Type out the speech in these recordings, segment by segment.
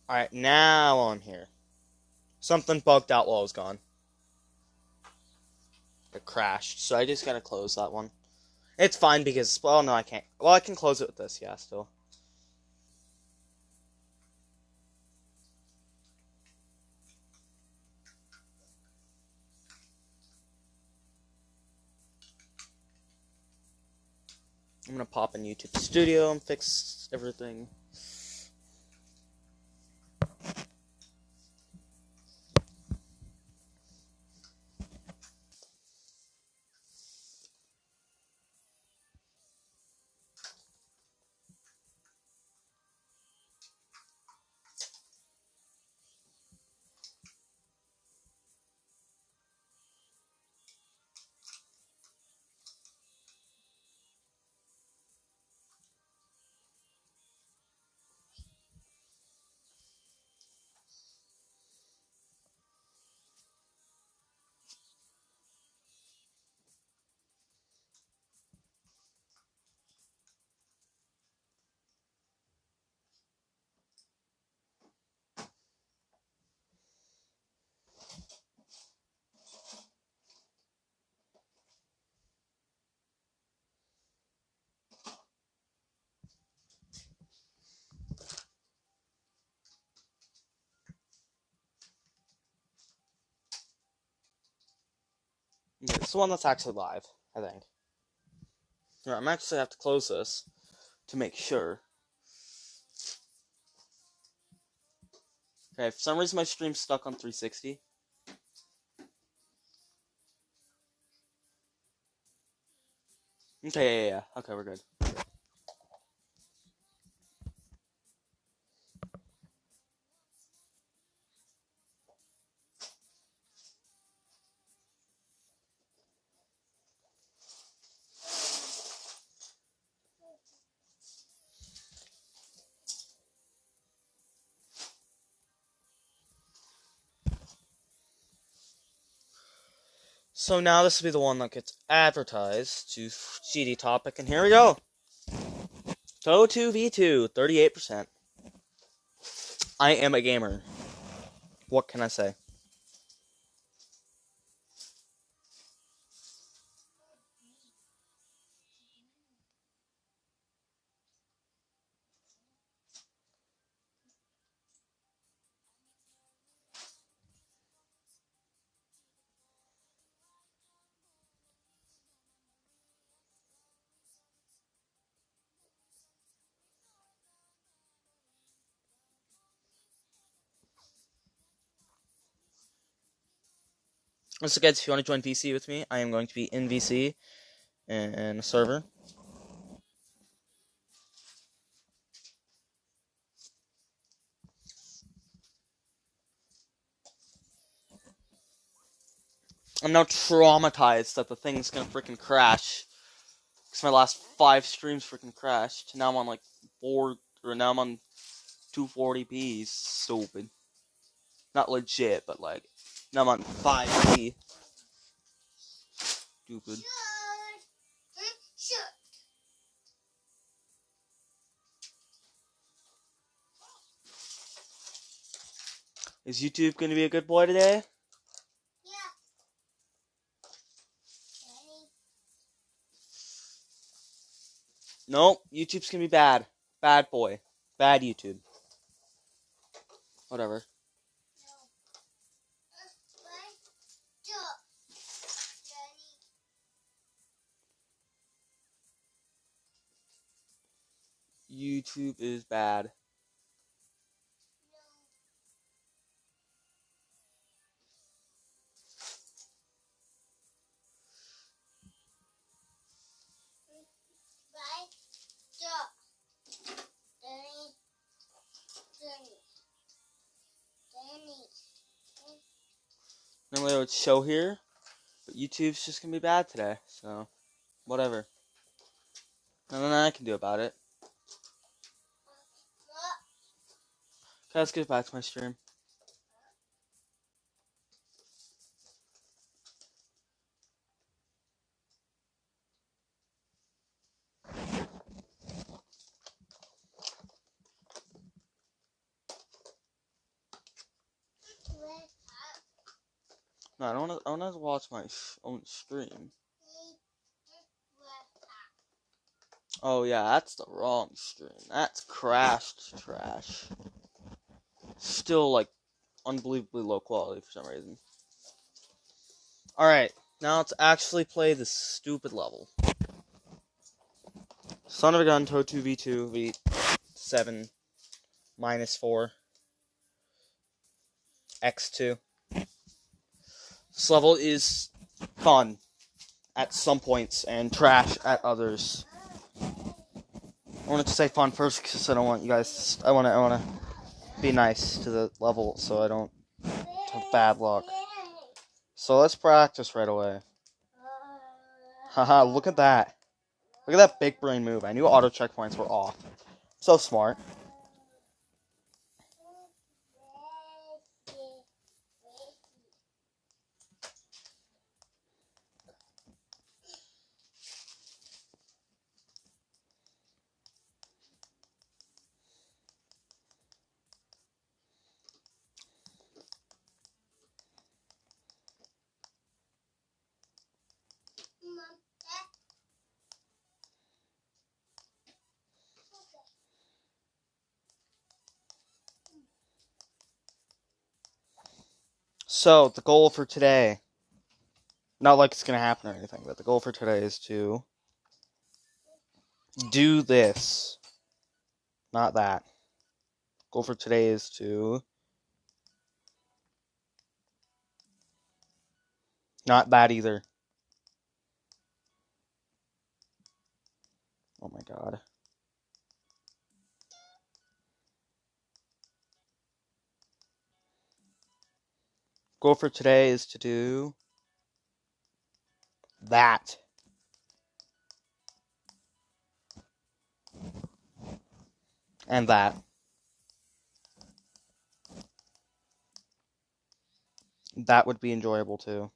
Alright, now I'm here. Something bugged out while I was gone. It crashed, so I just gotta close that one. It's fine because, well, no, I can't. Well, I can close it with this, yeah, still. I'm gonna pop in YouTube Studio and fix everything. Yeah, it's the one that's actually live, I think. Alright, I'm actually have to close this to make sure. Okay, for some reason my stream's stuck on 360. Okay, yeah. Okay, we're good. So now this will be the one that gets advertised to GD Topic, and here we go. TOE2 V2, 38%. I am a gamer. What can I say? Once again, if you want to join VC with me, I am going to be in VC and a server. I'm now traumatized that the thing's gonna freaking crash. Because my last 5 streams freaking crashed. Now I'm on like 4, or now I'm on 240p. Stupid. Not legit, but like, now I'm on 5p. Stupid. Is YouTube gonna be a good boy today? Nope, YouTube's gonna be bad. Bad boy. Bad YouTube. Whatever. YouTube is bad. Normally I would show here, but YouTube's just gonna be bad today, so whatever. Nothing I can do about it. Okay, let's get back to my stream. No, I don't want to watch my own stream. Oh yeah, that's the wrong stream. That's crashed trash. Still like unbelievably low quality for some reason. Alright, now let's actually play this stupid level. Son of a gun, TOE 2v2 v7 -4 x2. This level is fun at some points and trash at others. I wanted to say fun first because I don't want you guys. I want to be nice to the level so I don't have bad luck. So let's practice right away. Haha, look at that. Look at that big brain move. I knew auto checkpoints were off. So smart. So, the goal for today, not like it's going to happen or anything, but the goal for today is to do this. Not that. Goal for today is to not that either. Oh my god. Goal for today is to do that. And that. That would be enjoyable too.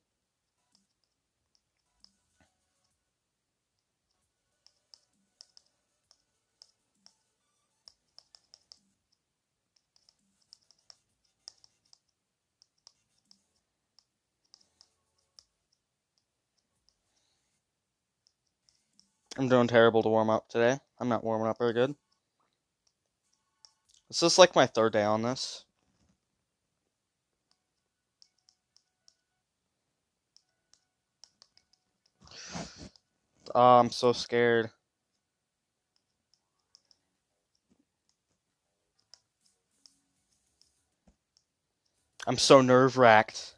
I'm doing terrible to warm up today. I'm not warming up very good. This is like my third day on this. I'm so scared. I'm so nerve-wracked.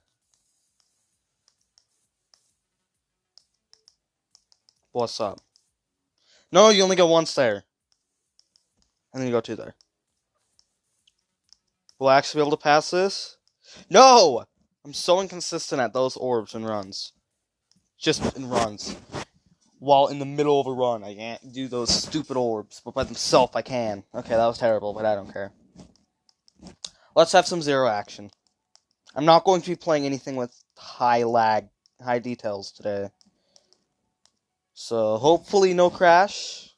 What's up? No, you only go once there. And then you go two there. Will I actually be able to pass this? No! I'm so inconsistent at those orbs and runs. Just in runs. While in the middle of a run, I can't do those stupid orbs, but by themselves I can. Okay, that was terrible, but I don't care. Let's have some zero action. I'm not going to be playing anything with high lag, high details today. So, hopefully no crash.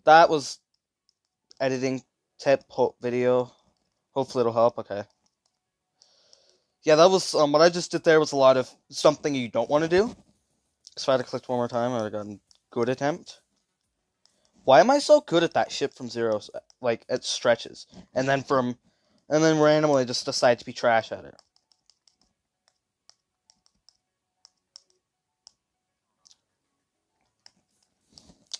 That was editing tip video. Hopefully it'll help. Okay. Yeah, that was what I just did there was a lot of something you don't want to do. So if I had to click one more time, I would have gotten good attempt. Why am I so good at that ship from zero? Like it stretches, and then randomly just decide to be trash at it.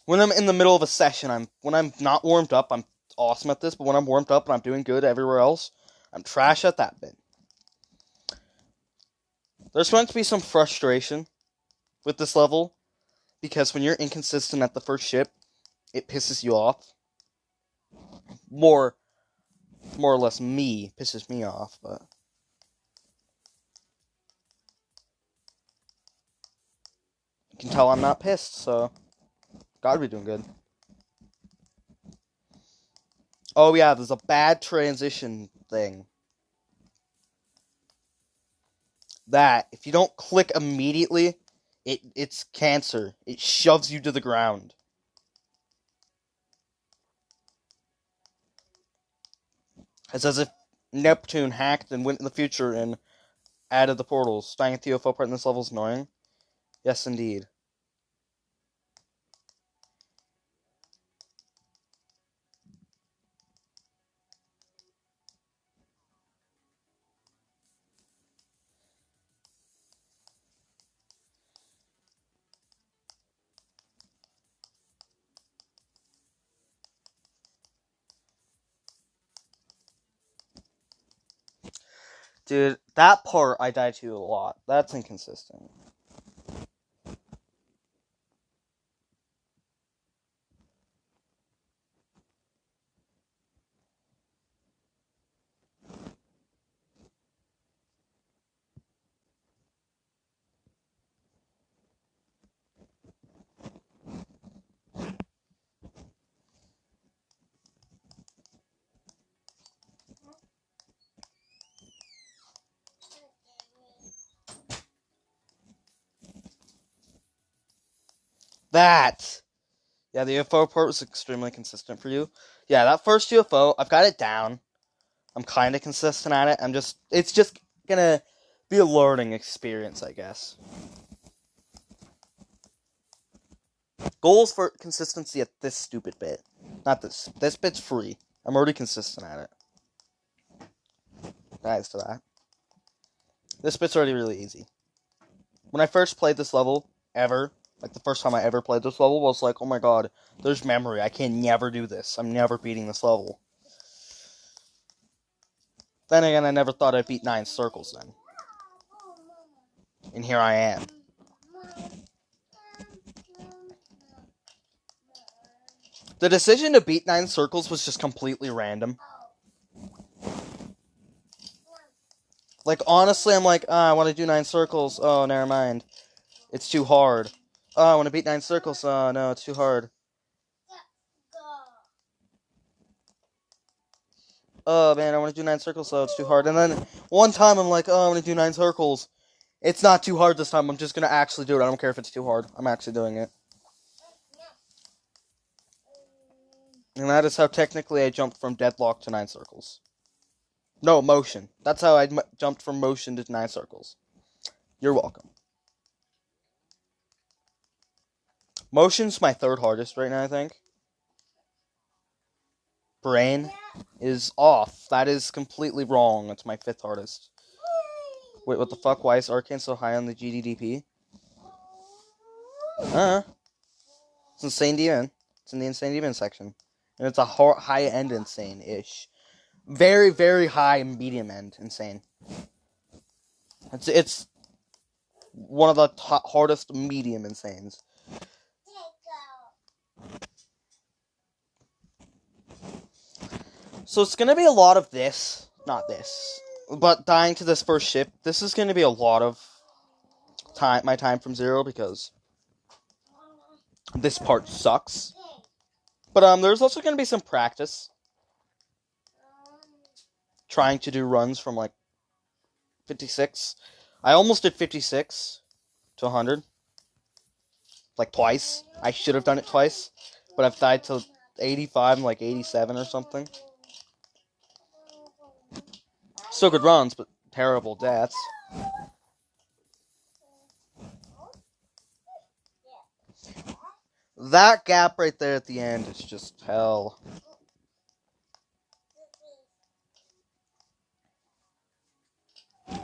When I'm in the middle of a session, when I'm not warmed up, I'm awesome at this. But when I'm warmed up and I'm doing good everywhere else, I'm trash at that bit. There's going to be some frustration with this level because when you're inconsistent at the first ship, it pisses you off. More or less pisses me off, but you can tell I'm not pissed, so gotta be doing good. Oh yeah, there's a bad transition thing. that. If you don't click immediately, it's cancer. It shoves you to the ground. It's as if Neptune hacked and went in the future and added the portals. Dying at the UFO part in this level is annoying. Yes, indeed. Dude, that part I died to a lot. That's inconsistent. That! Yeah, the UFO part was extremely consistent for you. Yeah, that first UFO, I've got it down. I'm kind of consistent at it. It's just gonna be a learning experience, I guess. Goals for consistency at this stupid bit. Not this. This bit's free. I'm already consistent at it. Thanks to that. This bit's already really easy. When I first played this level, ever, like the first time I ever played this level, was like, oh my god, there's memory. I can never do this. I'm never beating this level. Then again, I never thought I'd beat 9 circles then. And here I am. The decision to beat 9 circles was just completely random. Like, honestly, I'm like, I want to do 9 circles. Oh, never mind. It's too hard. Oh, I want to beat 9 circles. Oh, no, it's too hard. Oh, man, I want to do 9 circles. Oh, it's too hard. And then one time I'm like, oh, I want to do 9 circles. It's not too hard this time. I'm just going to actually do it. I don't care if it's too hard. I'm actually doing it. And that is how technically I jumped from deadlock to 9 circles. No, motion. That's how I jumped from motion to 9 circles. You're welcome. Motion's my 3rd hardest right now, I think. Brain is off. That is completely wrong. It's my 5th hardest. Wait, what the fuck? Why is Arcane so high on the GDDP? It's Insane Demon. It's in the Insane Demon section. And it's a high-end Insane-ish. Very, very high medium-end Insane. It's one of the hardest medium Insanes. So it's going to be a lot of this. Not this. But dying to this first ship. This is going to be a lot of my time from 0 because this part sucks. But there's also going to be some practice. Trying to do runs from like 56. I almost did 56 to 100. Like twice. I should have done it twice. But I've died to 85 and like 87 or something. Still good runs, but terrible deaths. That gap right there at the end is just hell.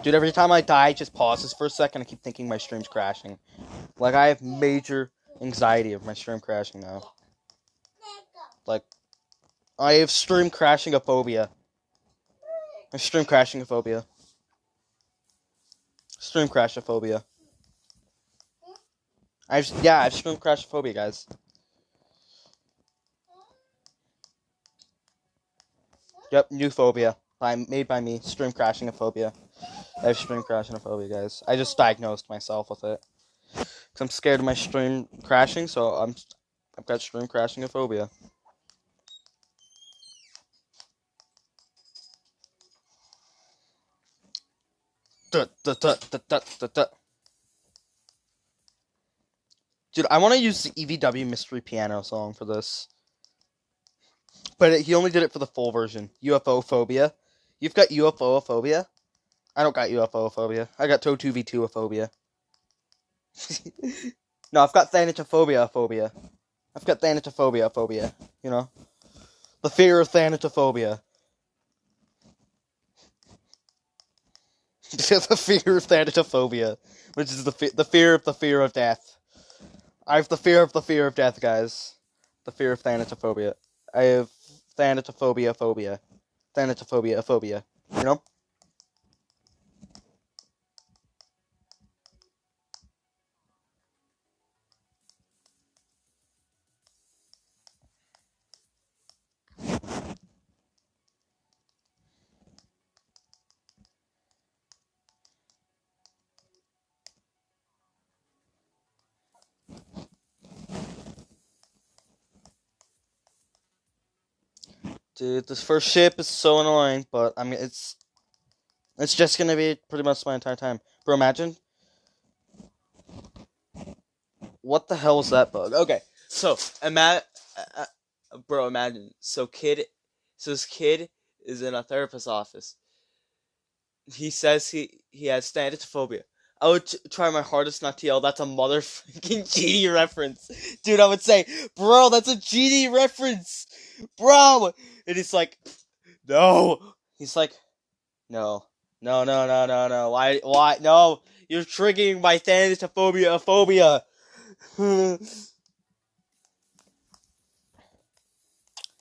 Dude, every time I die, it just pauses for a second. I keep thinking my stream's crashing. Like, I have major anxiety of my stream crashing now. Like, I have stream crashing a phobia. Stream crashing a phobia. Stream crashophobia. I've stream crashophobia, guys. Yep, new phobia. Made by me. Stream crashing a phobia. I have stream crashing a phobia, guys. I just diagnosed myself with it. Cause I'm scared of my stream crashing, so I've got stream crashing a phobia. Dude, I want to use the EVW Mystery Piano song for this. But he only did it for the full version. UFO phobia. You've got UFO phobia? I don't got UFO phobia. I got TOE2v2 phobia. No, I've got Thanatophobia phobia. I've got Thanatophobia phobia. You know? The fear of Thanatophobia. The fear of Thanatophobia. Which is the fear of death. I have the fear of death, guys. The fear of Thanatophobia. I have Thanatophobia phobia. Thanatophobia phobia. You know? Dude, this first ship is so annoying, but I mean, it's just gonna be pretty much my entire time. Bro, imagine. What the hell was that bug? Okay, so bro, imagine. So this kid is in a therapist's office. He says he has thanatophobia. I would try my hardest not to yell. That's a motherfucking GD reference, dude. I would say, bro, that's a GD reference, bro. And he's like, no. He's like, no, no, no, no, no, no. Why? No, you're triggering my thanatophobia phobia.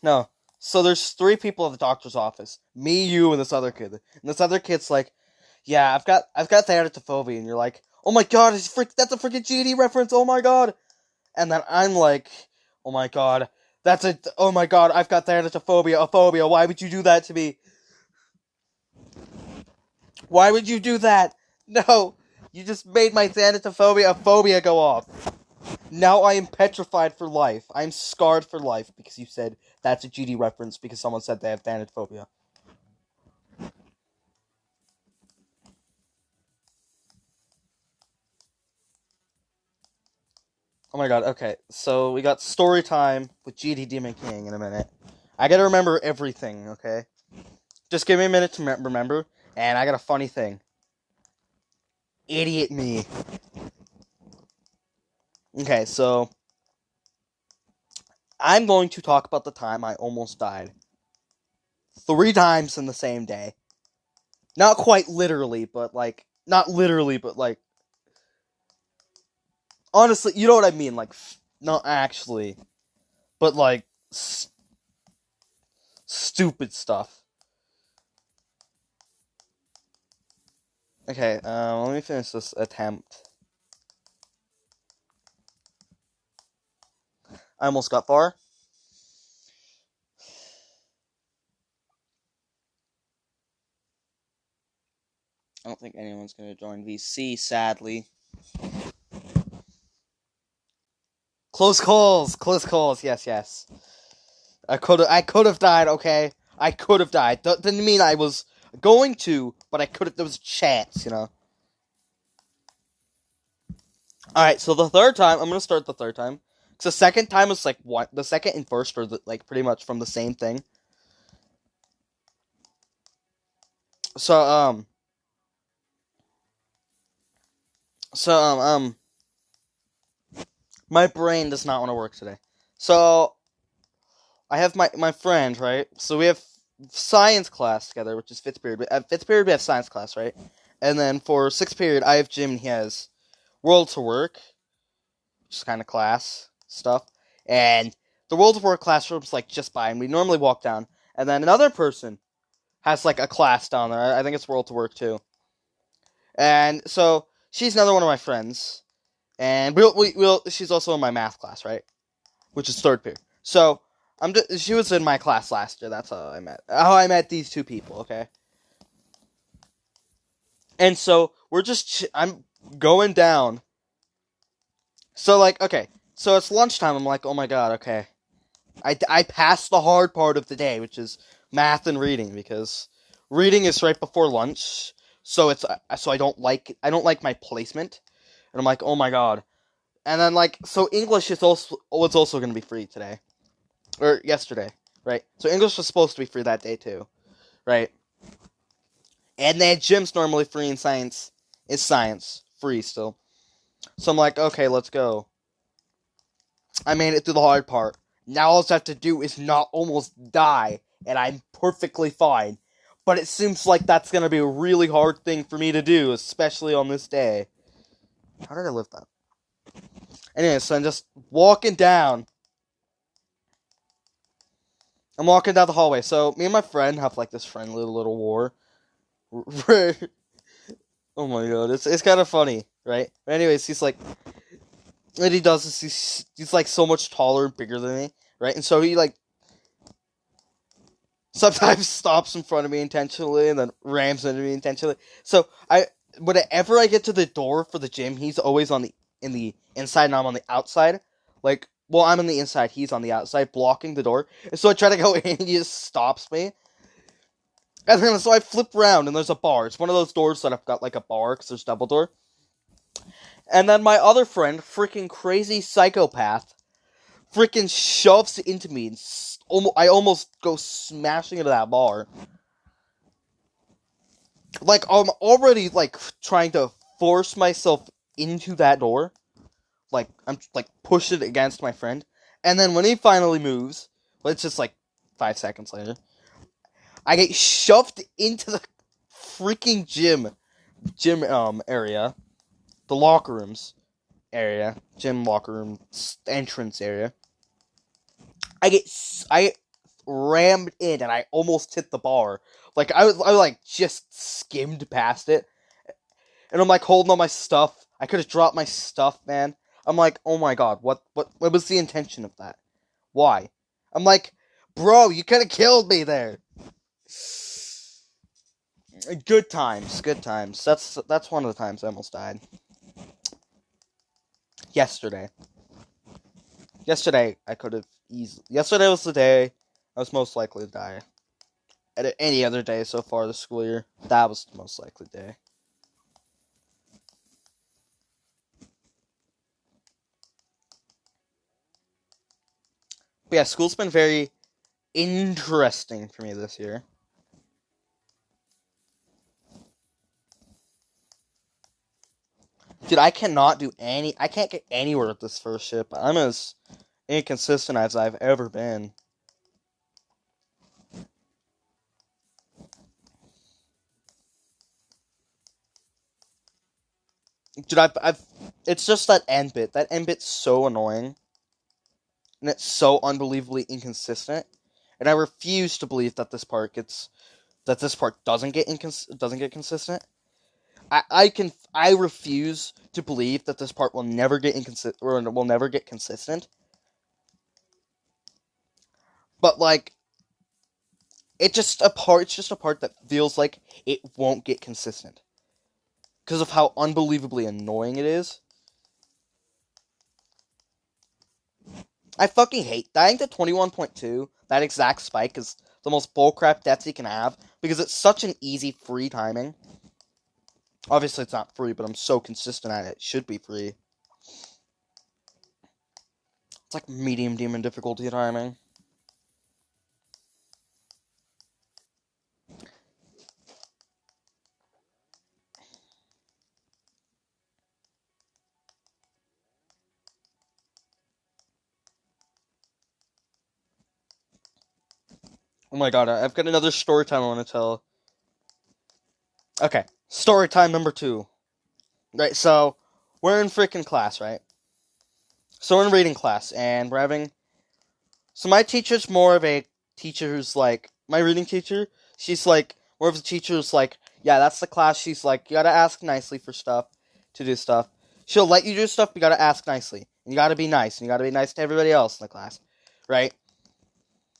No. So there's three people at the doctor's office. Me, you, and this other kid. And this other kid's like, yeah, I've got thanatophobia, and you're like, oh my god, that's a freaking GD reference, oh my god. And then I'm like, oh my god, oh my god, I've got thanatophobia, a phobia, why would you do that to me? Why would you do that? No, you just made my thanatophobia, a phobia go off. Now I am petrified for life. I'm scarred for life because you said that's a GD reference because someone said they have thanatophobia. Oh my god, okay. So we got story time with GD Demon King in a minute. I gotta remember everything, okay? Just give me a minute to remember, and I got a funny thing. Idiot me. Okay, so I'm going to talk about the time I almost died. 3 times in the same day. Not quite literally, but like, not literally, but like, honestly, you know what I mean? Like, not actually, but like, stupid stuff. Okay, let me finish this attempt. I almost got far. I don't think anyone's gonna join VC, sadly. Close calls, yes. I could have died, okay? I could have died. Didn't mean I was going to, but I could have, there was a chance, you know? Alright, so the third time, I'm gonna start the third time. Cause the second time was like, what? The second and first are like pretty much from the same thing. So, my brain does not want to work today. So, I have my friend, right? So we have science class together, which is 5th period. At 5th period, we have science class, right? And then for 6th period, I have gym and he has world to work, which is kind of class stuff. And the world to work classroom's like just by, and we normally walk down. And then another person has like a class down there. I think it's world to work too. And so she's another one of my friends. And she's also in my math class, right? Which is 3rd period. So she was in my class last year. That's how I met these two people. Okay. And so I'm going down. So like, okay, so it's lunchtime. I'm like, oh my god, okay, I passed the hard part of the day, which is math and reading, because reading is right before lunch. so I don't like my placement, and I'm like, oh my god. And then like, so English is also was also going to be free today or yesterday, right? So English was supposed to be free that day too, right? And then gym's normally free, and science is science free still. So I'm like, okay, let's go. I made it through the hard part. Now all I have to do is not almost die, and I'm perfectly fine. But it seems like that's gonna be a really hard thing for me to do, especially on this day. How did I live that? Anyway, so I'm just walking down. I'm walking down the hallway. So me and my friend have like this friendly little war. Oh my god, it's kind of funny, right? But anyways, he's like, and he does this. He's like so much taller and bigger than me, right? And so he like sometimes stops in front of me intentionally and then rams into me intentionally. So whenever I get to the door for the gym, he's always on the inside and I'm on the outside. Like, well, I'm on the inside, he's on the outside, blocking the door. And so I try to go in and he just stops me. And then so I flip around and there's a bar. It's one of those doors that I've got like a bar because there's double door. And then my other friend, freaking crazy psychopath, freaking shoves into me and I almost go smashing into that bar. Like, I'm already, like, trying to force myself into that door. Like, I'm, like, push it against my friend. And then when he finally moves, well, it's just, like, 5 seconds later, I get shoved into the freaking gym area. The locker rooms area. Gym locker room entrance area. I rammed in and I almost hit the bar. Like, I like just skimmed past it. And I'm like holding on my stuff. I could have dropped my stuff, man. I'm like, oh my god, what was the intention of that? Why? I'm like, bro, you could have killed me there. Good times, good times. That's one of the times I almost died. Yesterday. Yesterday, I could have easily. Yesterday was the day I was most likely to die. At any other day so far this school year, that was the most likely day. But yeah, school's been very interesting for me this year. Dude, I cannot do I can't get anywhere with this first ship. I'm as inconsistent as I've ever been. Dude, it's just that end bit. That end bit's so annoying. And it's so unbelievably inconsistent. And I refuse to believe that this part doesn't get consistent. I refuse to believe that this part will never get inconsistent or will never get consistent. But like it's just a part that feels like it won't get consistent. Because of how unbelievably annoying it is. I fucking hate dying to 21.2. That exact spike is the most bullcrap deaths you can have. Because it's such an easy free timing. Obviously it's not free, but I'm so consistent at it. It should be free. It's like medium demon difficulty timing. Oh my god, I've got another story time I want to tell. Okay, story time number 2. Right, so we're in freaking class, right? So we're in reading class, and we're having. So my teacher's more of a teacher who's like my reading teacher. She's like more of a teacher who's like, yeah, that's the class. She's like, you gotta ask nicely for stuff to do stuff. She'll let you do stuff, but you gotta ask nicely. And you gotta be nice, and you gotta be nice to everybody else in the class, right?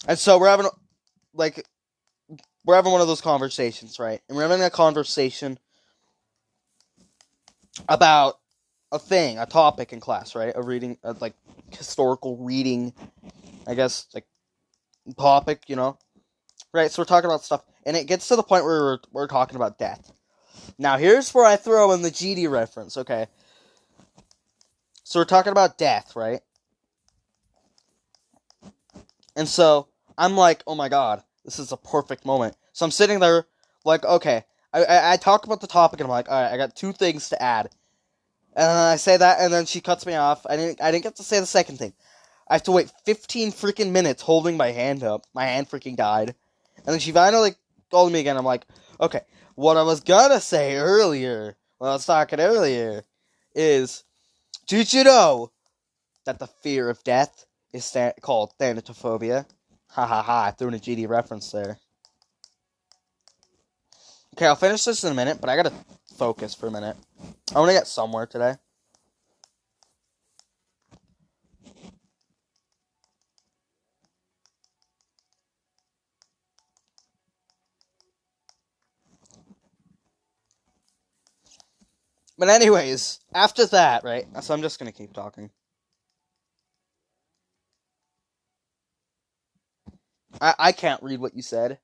And so like we're having one of those conversations, right? And we're having a conversation about a topic in class, right? A reading, like historical reading, I guess, like topic, right? So we're talking about stuff, and it gets to the point where we're talking about death. Now, here's where I throw in the GD reference, okay? So we're talking about death, right? And so, I'm like, oh my god, this is a perfect moment. So I'm sitting there, like, okay. I talk about the topic, and I'm like, alright, I got 2 things to add. And then I say that, and then she cuts me off. I didn't get to say the second thing. I have to wait 15 freaking minutes holding my hand up. My hand freaking died. And then she finally called me again. I'm like, okay, what I was gonna say earlier, when I was talking earlier, is, did you know that the fear of death is called thanatophobia? Ha ha ha, I threw in a GD reference there. Okay, I'll finish this in a minute, but I gotta focus for a minute. I wanna get somewhere today. But anyways, after that, right, so I'm just gonna keep talking. I can't read what you said.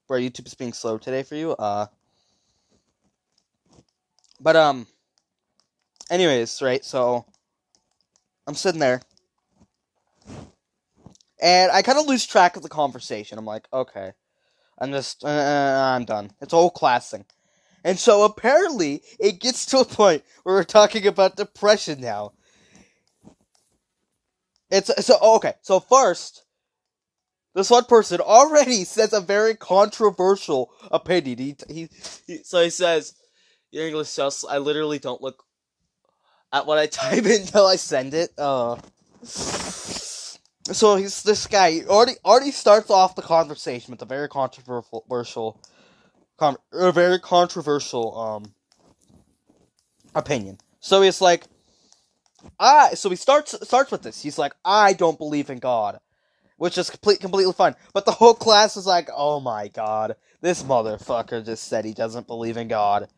Bro, YouTube's being slow today for you? But, anyways, right, so, I'm sitting there, and I kind of lose track of the conversation. I'm like, okay, I'm done. It's a whole class thing. And so, apparently, it gets to a point where we're talking about depression now. So first, this one person already says a very controversial opinion. So he says, your English just, I literally don't look at what I type until I send it. So this guy already starts off the conversation with a very controversial opinion. So he's like, so he starts with this. He's like, I don't believe in God, which is completely fine. But the whole class is like, oh my god, this motherfucker just said he doesn't believe in God.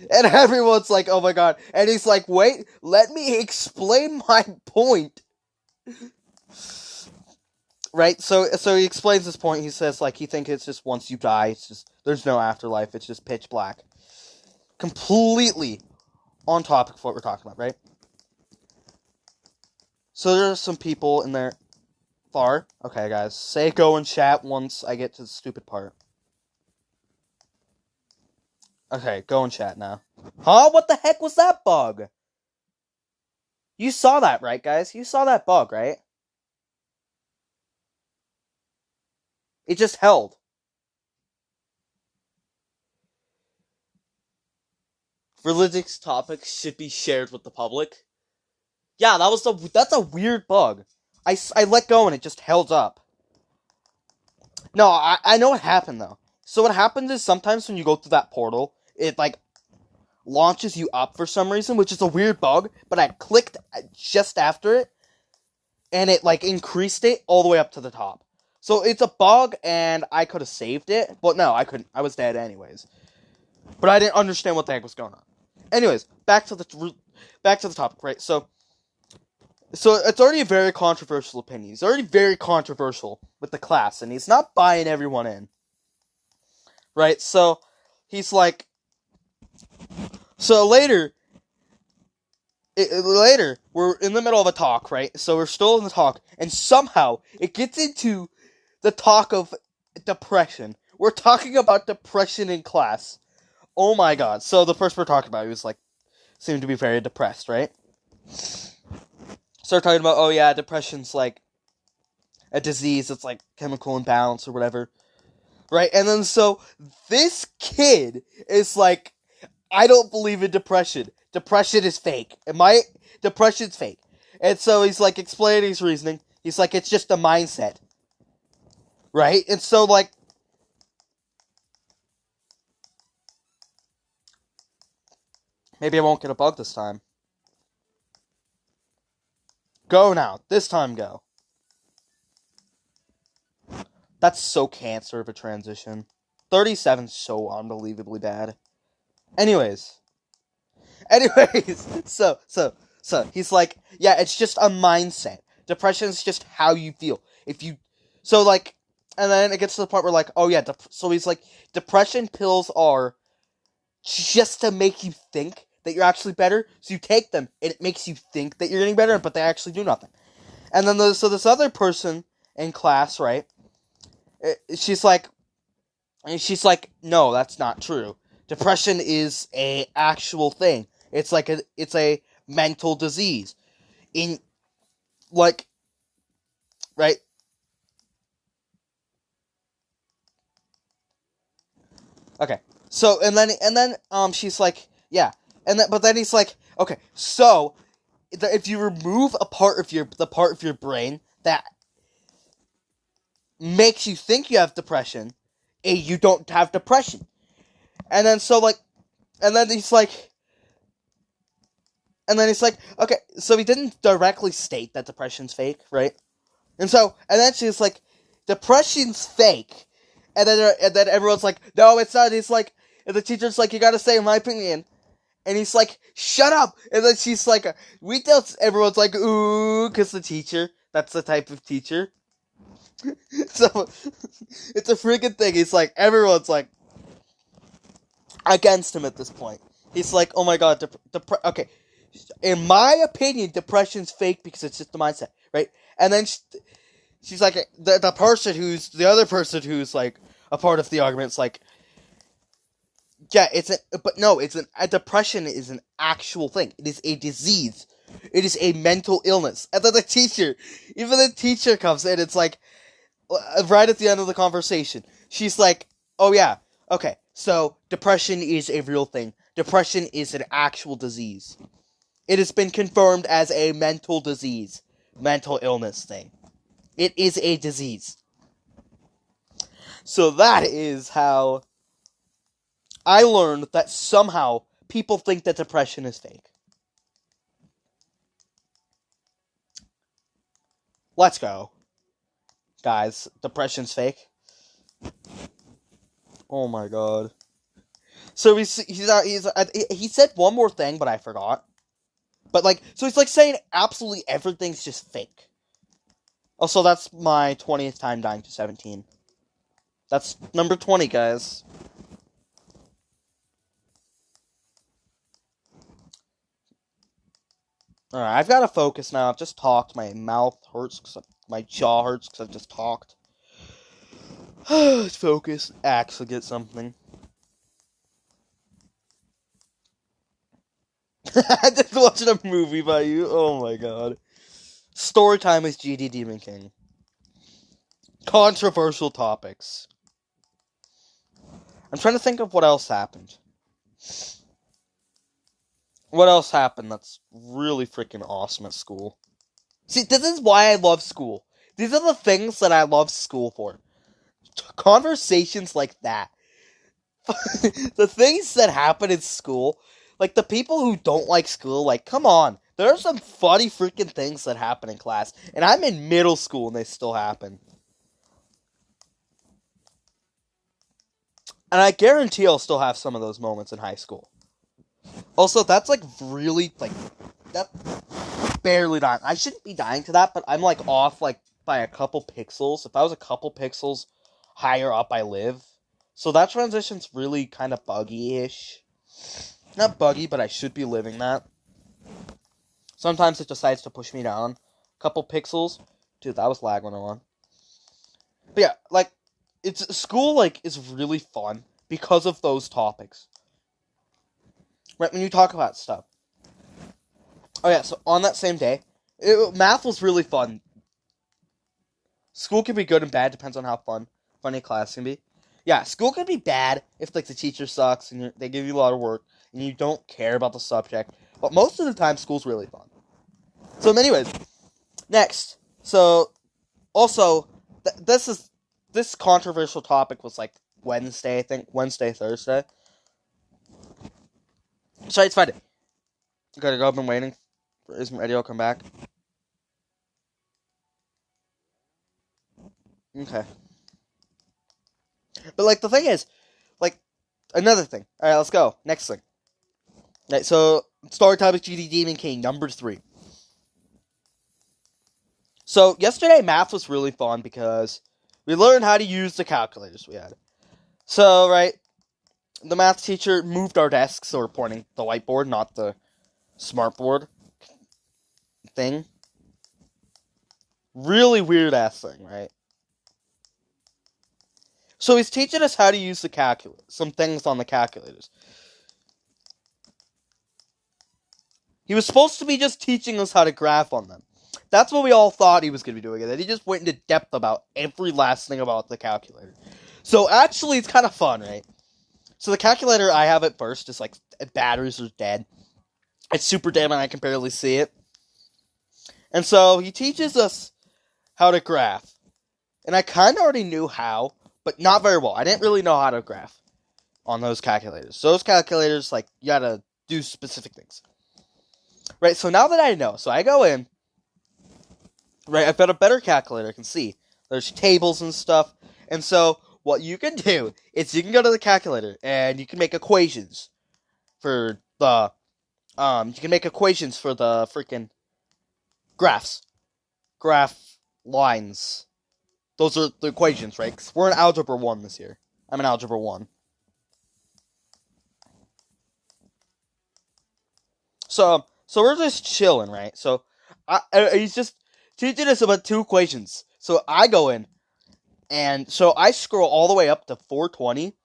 And everyone's like, oh my god. And he's like, wait, let me explain my point. Right? So he explains this point. He says, like, he thinks it's just once you die, it's just, there's no afterlife, it's just pitch black. Completely on topic of what we're talking about, right? So there's some people in there. Far. Okay, guys. Say go and chat once I get to the stupid part. Okay, go and chat now. Huh? What the heck was that bug? You saw that, right, guys? You saw that bug, right? It just held. Religious topics should be shared with the public. Yeah, that's a weird bug. I let go and it just held up. No, I know what happened, though. So what happens is sometimes when you go through that portal, it, like, launches you up for some reason, which is a weird bug, but I clicked just after it, and it, like, increased it all the way up to the top. So it's a bug, and I could have saved it, but no, I couldn't. I was dead anyways. But I didn't understand what the heck was going on. Anyways, back to the topic, right? So it's already a very controversial opinion. He's already very controversial with the class, and he's not buying everyone in. Right? So he's like, so later, we're in the middle of a talk, right? So we're still in the talk, and somehow it gets into the talk of depression. We're talking about depression in class. Oh my god. So the person we're talking about, he was like, seemed to be very depressed, right? Start talking about, oh yeah, depression's like a disease, it's like chemical imbalance or whatever. Right? And then so this kid is like, I don't believe in depression. Depression is fake. Depression's fake. And so he's like explaining his reasoning. He's like, it's just a mindset. Right? And so like, maybe I won't get a bug this time. Go now. This time go. That's so cancer of a transition. 37's so unbelievably bad. Anyways, so he's like, yeah, it's just a mindset. Depression is just how you feel. So like, And then it gets to the point where, like, oh yeah, so he's like, depression pills are just to make you think that you're actually better. So you take them, and it makes you think that you're getting better, but they actually do nothing. And then so this other person in class, right? She's like, no, that's not true. Depression is a actual thing. It's a mental disease. In like, right? Okay. So and then she's like, yeah, but then he's like, okay, so if you remove the part of your brain that makes you think you have depression, you don't have depression. And then and then he's like, okay, so he didn't directly state that depression's fake, right? And then she's like, depression's fake. And then everyone's like, no, it's not. He's like, and the teacher's like, you gotta say my opinion. And he's like, shut up. And then she's like, we don't, everyone's like, ooh, because the teacher, that's the type of teacher. So, it's a freaking thing. He's like, everyone's like, against him at this point. He's like, oh my god, okay. In my opinion, depression's fake because it's just the mindset, right? And then she's like, the other person who's like a part of the argument's like, yeah, a depression is an actual thing. It is a disease. It is a mental illness. And then even the teacher comes in, it's like, right at the end of the conversation, she's like, oh yeah, okay, so depression is a real thing. Depression is an actual disease. It has been confirmed as a mental disease, mental illness thing. It is a disease. So that is how I learned that somehow people think that depression is fake. Let's go. Guys, depression's fake. Oh my god. So he said one more thing, but I forgot. But so he's like saying absolutely everything's just fake. Also, that's my 20th time dying to 17. That's number 20, guys. Alright, I've got to focus now. I've just talked. My mouth hurts, my jaw hurts because I've just talked. Let's focus. Actually get something. I just watched a movie by you. Oh my god. Story time is GD Demon King. Controversial topics. I'm trying to think of what else happened. What else happened that's really freaking awesome at school? See, this is why I love school. These are the things that I love school for. Conversations like that. The things that happen in school. Like, the people who don't like school, like, come on. There are some funny freaking things that happen in class. And I'm in middle school and they still happen. And I guarantee I'll still have some of those moments in high school. Also, that's really, that barely dying. I shouldn't be dying to that, but I'm off by a couple pixels. If I was a couple pixels higher up I live. So that transition's really kind of buggy-ish. Not buggy, but I should be living that. Sometimes it decides to push me down. Couple pixels. Dude, that was lag 101. But yeah, school, is really fun because of those topics. Right, when you talk about stuff. Oh yeah, so on that same day, math was really fun. School can be good and bad, depends on how funny class can be. Yeah, school can be bad if the teacher sucks and they give you a lot of work and you don't care about the subject. But most of the time, school's really fun. So, anyways, next. So, also, this controversial topic was Wednesday, I think. Wednesday, Thursday. Sorry, it's Friday. Gotta go, I've been waiting. Isn't ready, I'll come back. Okay. But, the thing is, another thing. Alright, let's go. Next thing. Alright, so, story topic GD Demon King, number 3. So, yesterday, math was really fun because we learned how to use the calculators we had. So, right, the math teacher moved our desks, so we're pointing the whiteboard, not the smartboard thing. Really weird ass thing, right? So he's teaching us how to use the calculator, some things on the calculators. He was supposed to be just teaching us how to graph on them. That's what we all thought he was going to be doing, and then he just went into depth about every last thing about the calculator. So actually, it's kind of fun, right? So the calculator I have at first is like batteries are dead. It's super dim and I can barely see it. And so he teaches us how to graph. And I kind of already knew how, but not very well. I didn't really know how to graph on those calculators. So those calculators, like, you gotta do specific things. Right, so now that I know, so I go in, right, I've got a better calculator, I can see. There's tables and stuff. And so what you can do is you can go to the calculator and you can make equations for the, freaking graphs. Graph lines. Those are the equations, right? 'Cause we're in Algebra 1 this year. I'm in Algebra 1. So we're just chilling, right? So, he's just teaching us about two equations. So I go in, and so I scroll all the way up to 420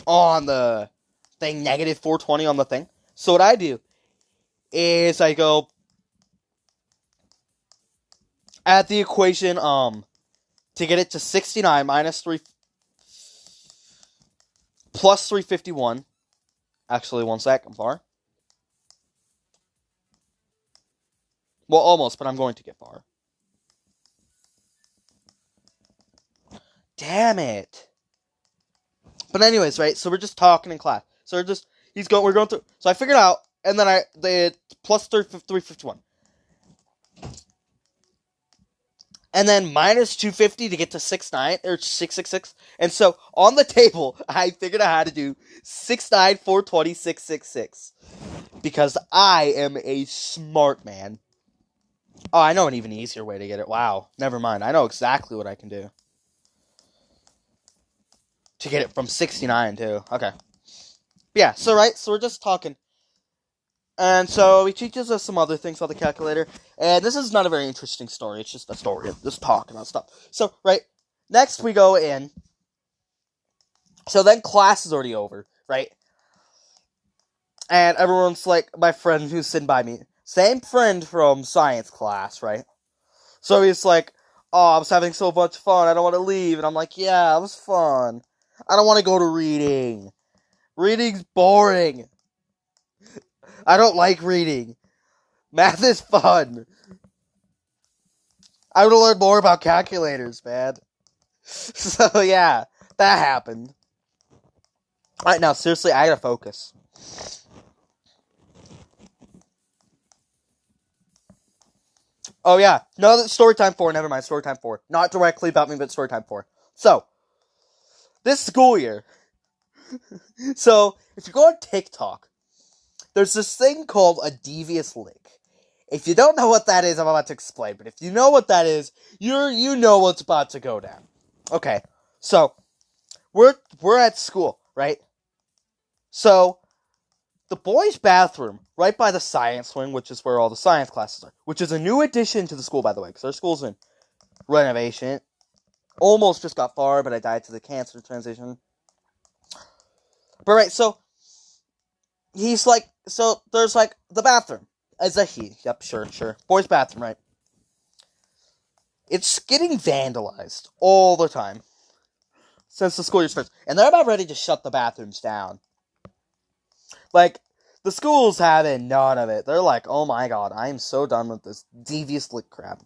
on the thing, negative 420 on the thing. So what I do is I go at the equation, to get it to 69 minus 3 plus 351. Actually, one sec, I'm far. Well, almost, but I'm going to get far. Damn it. But anyways, right, so we're just talking in class. So we're going through, so I figured out, and then the plus 351. And then minus 250 to get to 69, or 666. And so, on the table, I figured out how to do 69, 420, 666. Because I am a smart man. Oh, I know an even easier way to get it. Wow. Never mind. I know exactly what I can do. To get it from 69, too. Okay. Yeah, so right, so we're just talking. And so he teaches us some other things on the calculator. And this is not a very interesting story. It's just a story of just talking about stuff. So, right, next we go in. So then class is already over, right? And everyone's like, my friend who's sitting by me. Same friend from science class, right? So he's like, oh, I was having so much fun. I don't want to leave. And I'm like, yeah, it was fun. I don't want to go to reading. Reading's boring. I don't like reading. Math is fun. I want to learn more about calculators, man. So, yeah, that happened. Alright, now, seriously, I gotta focus. Oh, yeah. No, story time 4. Never mind, story time 4. Not directly about me, but story time 4. So, this school year. So, if you go on TikTok, there's this thing called a devious link. If you don't know what that is, I'm about to explain. But if you know what that is, you know what's about to go down. Okay, so we're at school, right? So the boys' bathroom, right by the science wing, which is where all the science classes are, which is a new addition to the school, by the way, because our school's in renovation. Almost just got far, but I died to the cancer transition. But right, so he's like, so there's like the bathroom. As a he. Yep, sure. Boys' bathroom, right? It's getting vandalized all the time. Since the school year starts. And they're about ready to shut the bathrooms down. Like, the school's having none of it. They're like, oh my god, I am so done with this devious lick crap.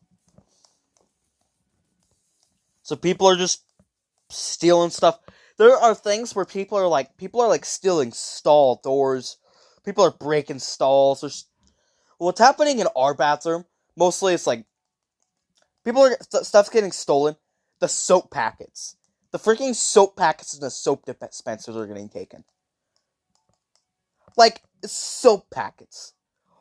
So people are just stealing stuff. There are things where people are like stealing stall doors. People are breaking stalls. What's happening in our bathroom, mostly it's like, stuff's getting stolen. The soap packets. The freaking soap packets and the soap dispensers are getting taken. Like, soap packets.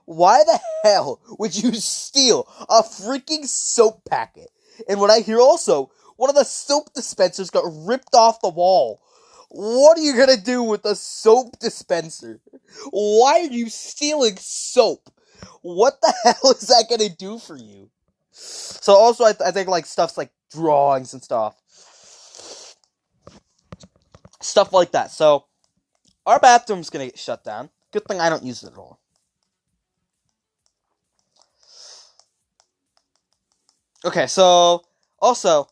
Why the hell would you steal a freaking soap packet? And what I hear also, one of the soap dispensers got ripped off the wall. What are you gonna do with a soap dispenser? Why are you stealing soap? What the hell is that gonna do for you? So also, I think like stuff's like drawings and stuff like that. So our bathroom's gonna get shut down. Good thing I don't use it at all. Okay, so also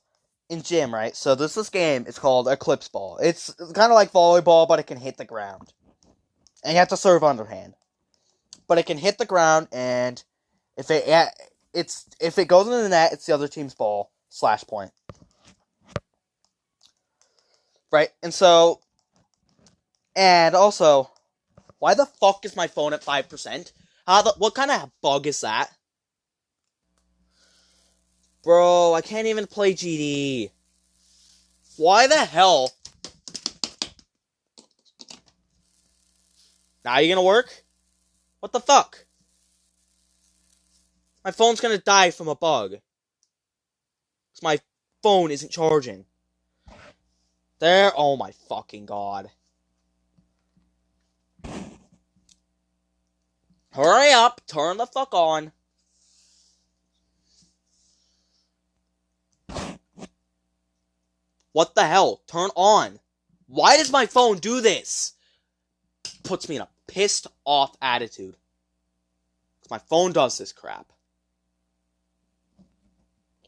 in gym, right? So there's this game. It's called Eclipse Ball. It's kind of like volleyball, but it can hit the ground, and you have to serve underhand. But it can hit the ground, and if it goes into the net, it's the other team's ball / point. Right, and also, why the fuck is my phone at 5%? What kind of bug is that? Bro, I can't even play GD. Why the hell? Now you gonna work? What the fuck? My phone's gonna die from a bug. Because my phone isn't charging. There, oh my fucking god. Hurry up, turn the fuck on. What the hell? Turn on. Why does my phone do this? Puts me in a pissed off attitude. Because my phone does this crap.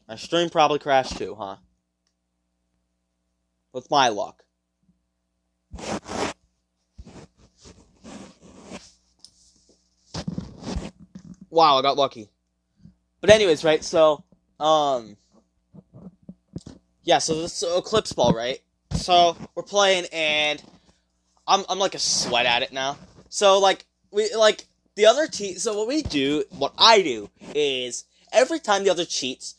My stream probably crashed too, huh? With my luck. Wow, I got lucky. But anyways, right, so, yeah, so this is Eclipse Ball, right? So, we're playing, and I'm like a sweat at it now. So, the other team, so what I do, is, every time the other cheats,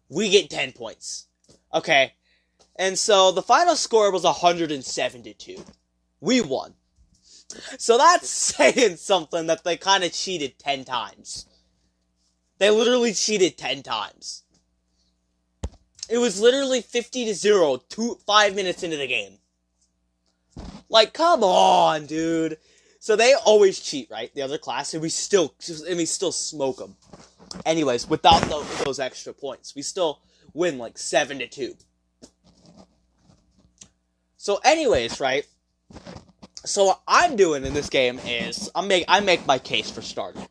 we get 10 points. Okay? And so, the final score was 107-2. We won. So that's saying something that they kind of cheated 10 times. They literally cheated 10 times. It was literally 50-0, 5 minutes into the game. Like, come on, dude. So they always cheat, right? The other class, and we still smoke them. Anyways, without those extra points, we still win like 7-2. So anyways, right? So what I'm doing in this game is I make my case for starting.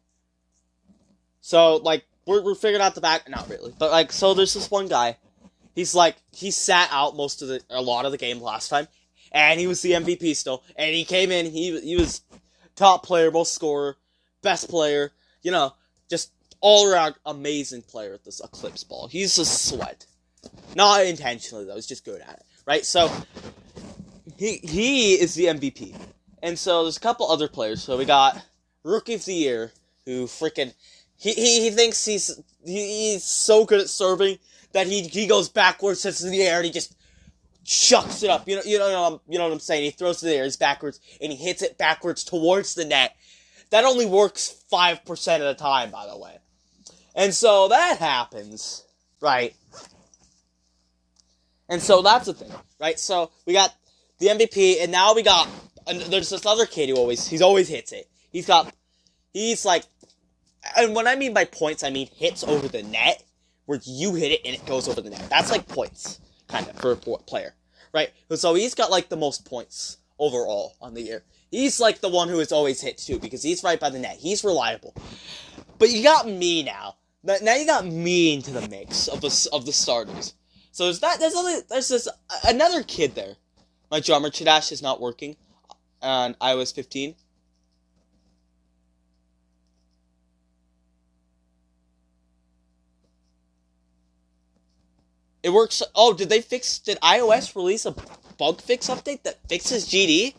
So like we're figuring out the back, not really, but like so there's this one guy. He sat out a lot of the game last time, and he was the MVP still. And he came in, he was top player, most scorer, best player, just all around amazing player at this Eclipse Ball. He's a sweat, not intentionally though. He's just good at it, right? So. He is the MVP. And so there's a couple other players. So we got Rookie of the Year, who freaking he thinks he's so good at serving that he goes backwards, sits in the air, and he just chucks it up. You know what I'm saying? He throws it in the air, he's backwards, and he hits it backwards towards the net. That only works 5% of the time, by the way. And so that happens, right? And so that's the thing, right? So we got the MVP, and now there's this other kid who always hits it. He's like, and when I mean by points, I mean hits over the net, where you hit it and it goes over the net. That's like points, kind of, for a player, right? So he's got like the most points overall on the year. He's like the one who is always hit too, because he's right by the net. He's reliable. But you got me now. Now you got me into the mix of the starters. So there's this another kid there. My geometry dash is not working on iOS 15. It works. Oh, did iOS release a bug fix update that fixes GD?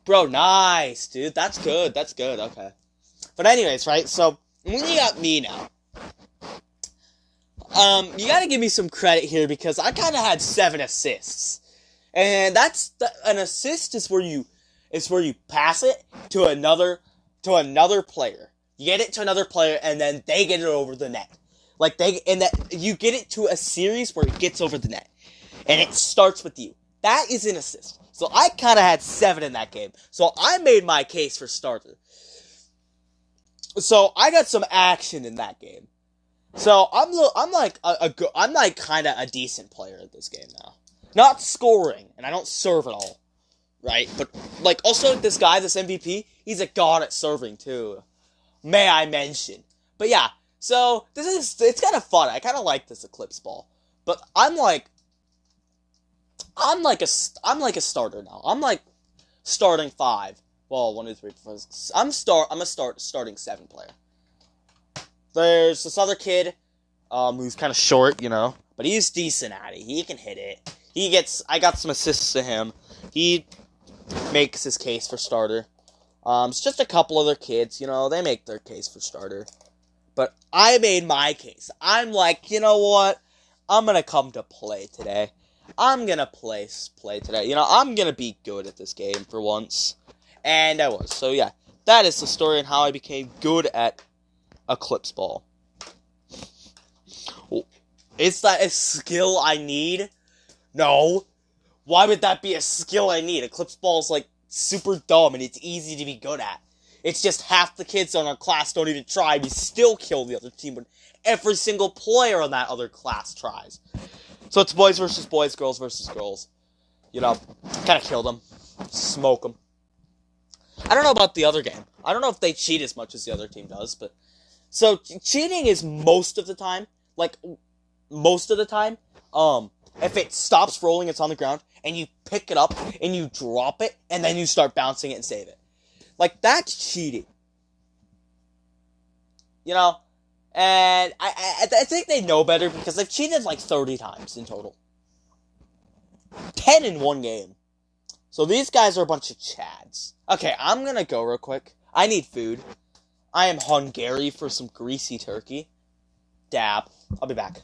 Bro, nice, dude. That's good. Okay. But anyways, right? So, when you got me now, you gotta give me some credit here because I kind of had 7 assists. And an assist is where you pass it to another player. You get it to another player, and then they get it over the net. Like and that you get it to a series where it gets over the net, and it starts with you. That is an assist. So I kind of had 7 in that game. So I made my case for starter. So I got some action in that game. So I'm like kind of a decent player at this game now. Not scoring, and I don't serve at all, right? But like also this guy, this MVP, he's a god at serving too. May I mention? But yeah, so it's kind of fun. I kind of like this Eclipse Ball, but I'm like a starter now. I'm like starting 5. Well, 1, 2, 3, 4. I'm a starting 7 player. There's this other kid, who's kind of short, you know, but he's decent at it. He can hit it. I got some assists to him. He makes his case for starter. It's just a couple other kids, you know, they make their case for starter. But I made my case. I'm like, you know what? I'm gonna come to play today. I'm gonna play today. You know, I'm gonna be good at this game for once. And I was. So yeah, that is the story on how I became good at Eclipse Ball. Is that a skill I need? No. Why would that be a skill I need? Eclipse Ball is like super dumb and it's easy to be good at. It's just half the kids on our class don't even try. We still kill the other team when every single player on that other class tries. So it's boys versus boys, girls versus girls. You know, kind of kill them. Smoke them. I don't know about the other game. I don't know if they cheat as much as the other team does, but... So, cheating is most of the time, if it stops rolling, it's on the ground, and you pick it up, and you drop it, and then you start bouncing it and save it. Like, that's cheating. You know? And I think they know better, because they've cheated like 30 times in total. 10 in one game. So these guys are a bunch of chads. Okay, I'm gonna go real quick. I need food. I am hungry for some greasy turkey. Dab. I'll be back.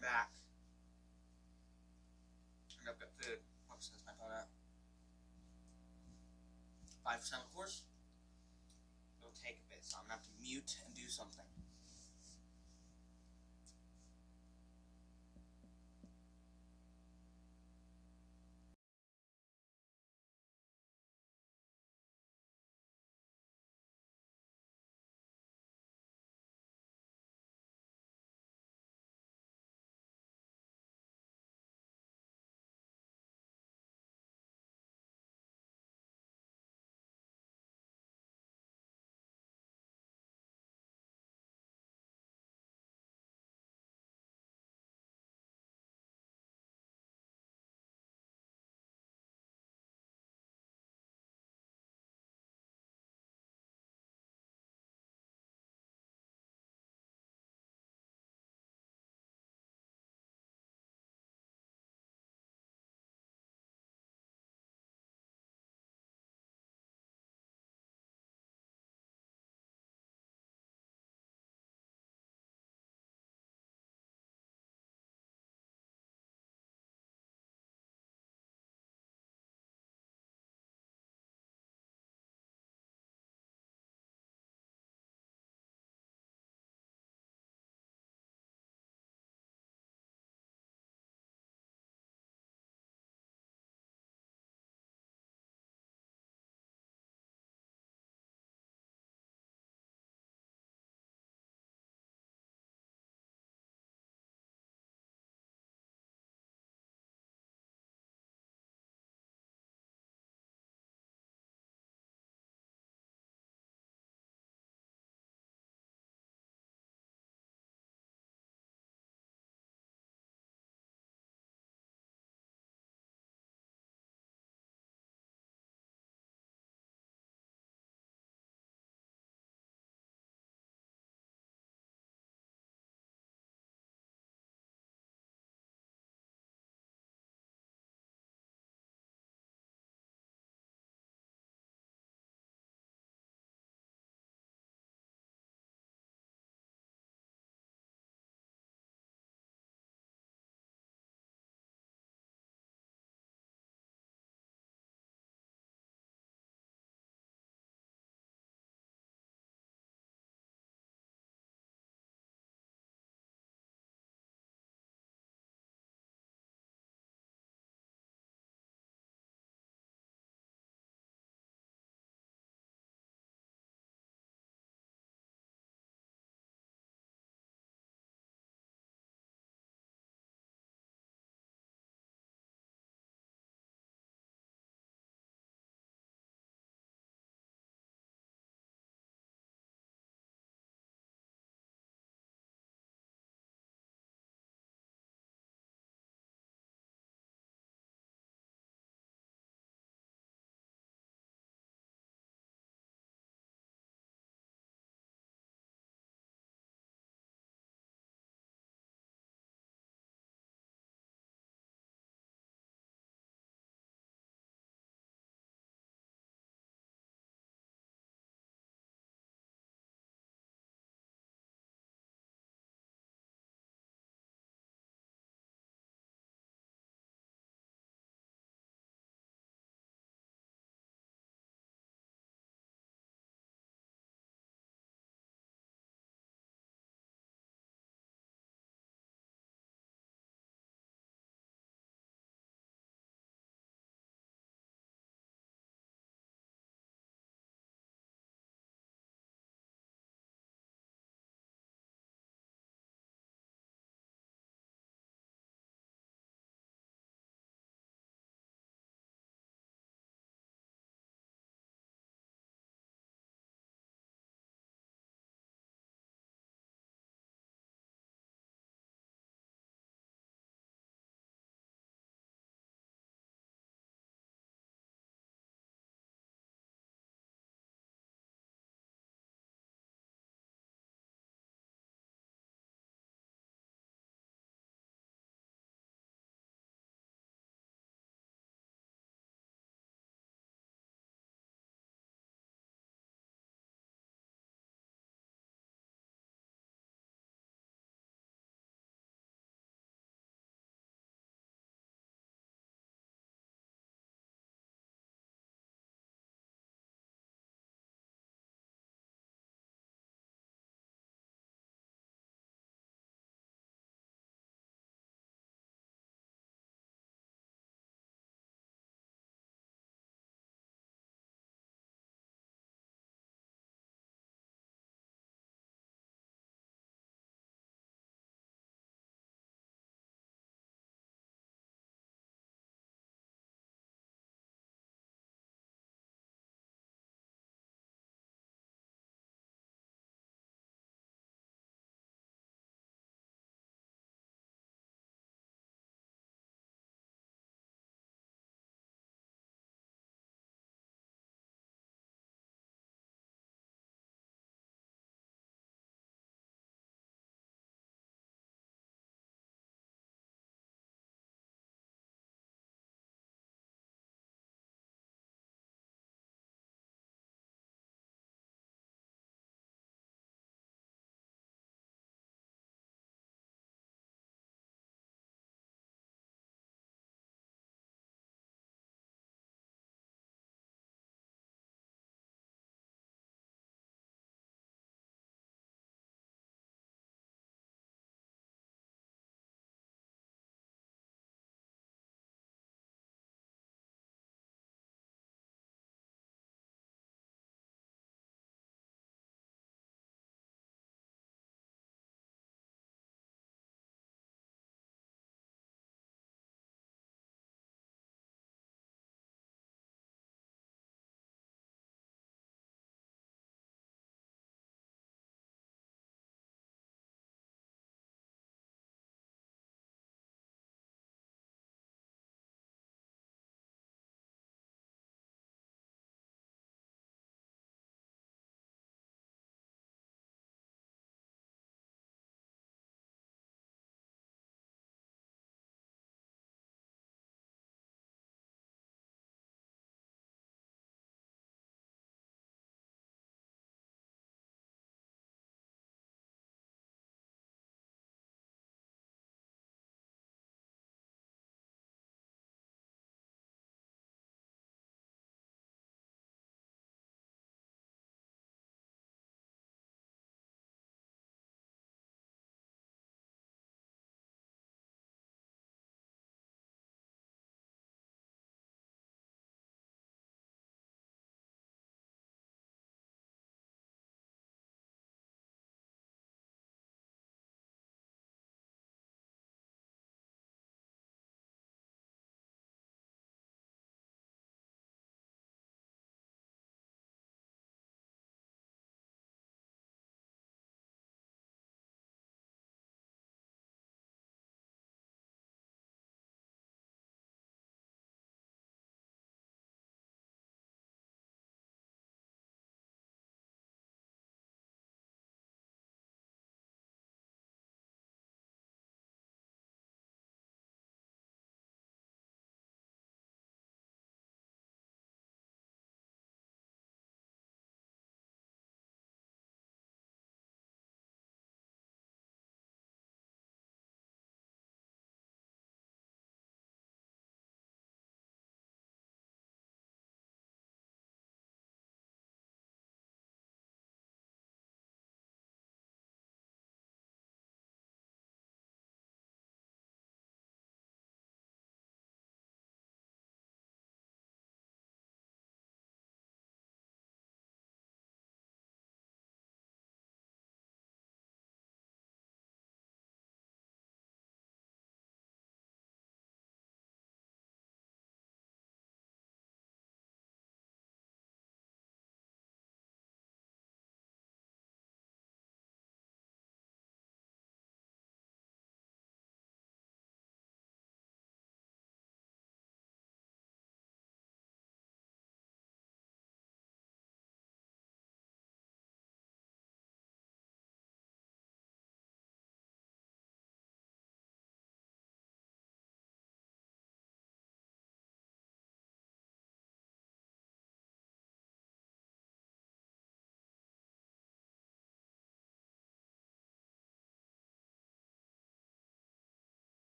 I'm back. And I've got food. What percent is my phone at? 5%, of course. It'll take a bit, so I'm gonna have to mute and do something.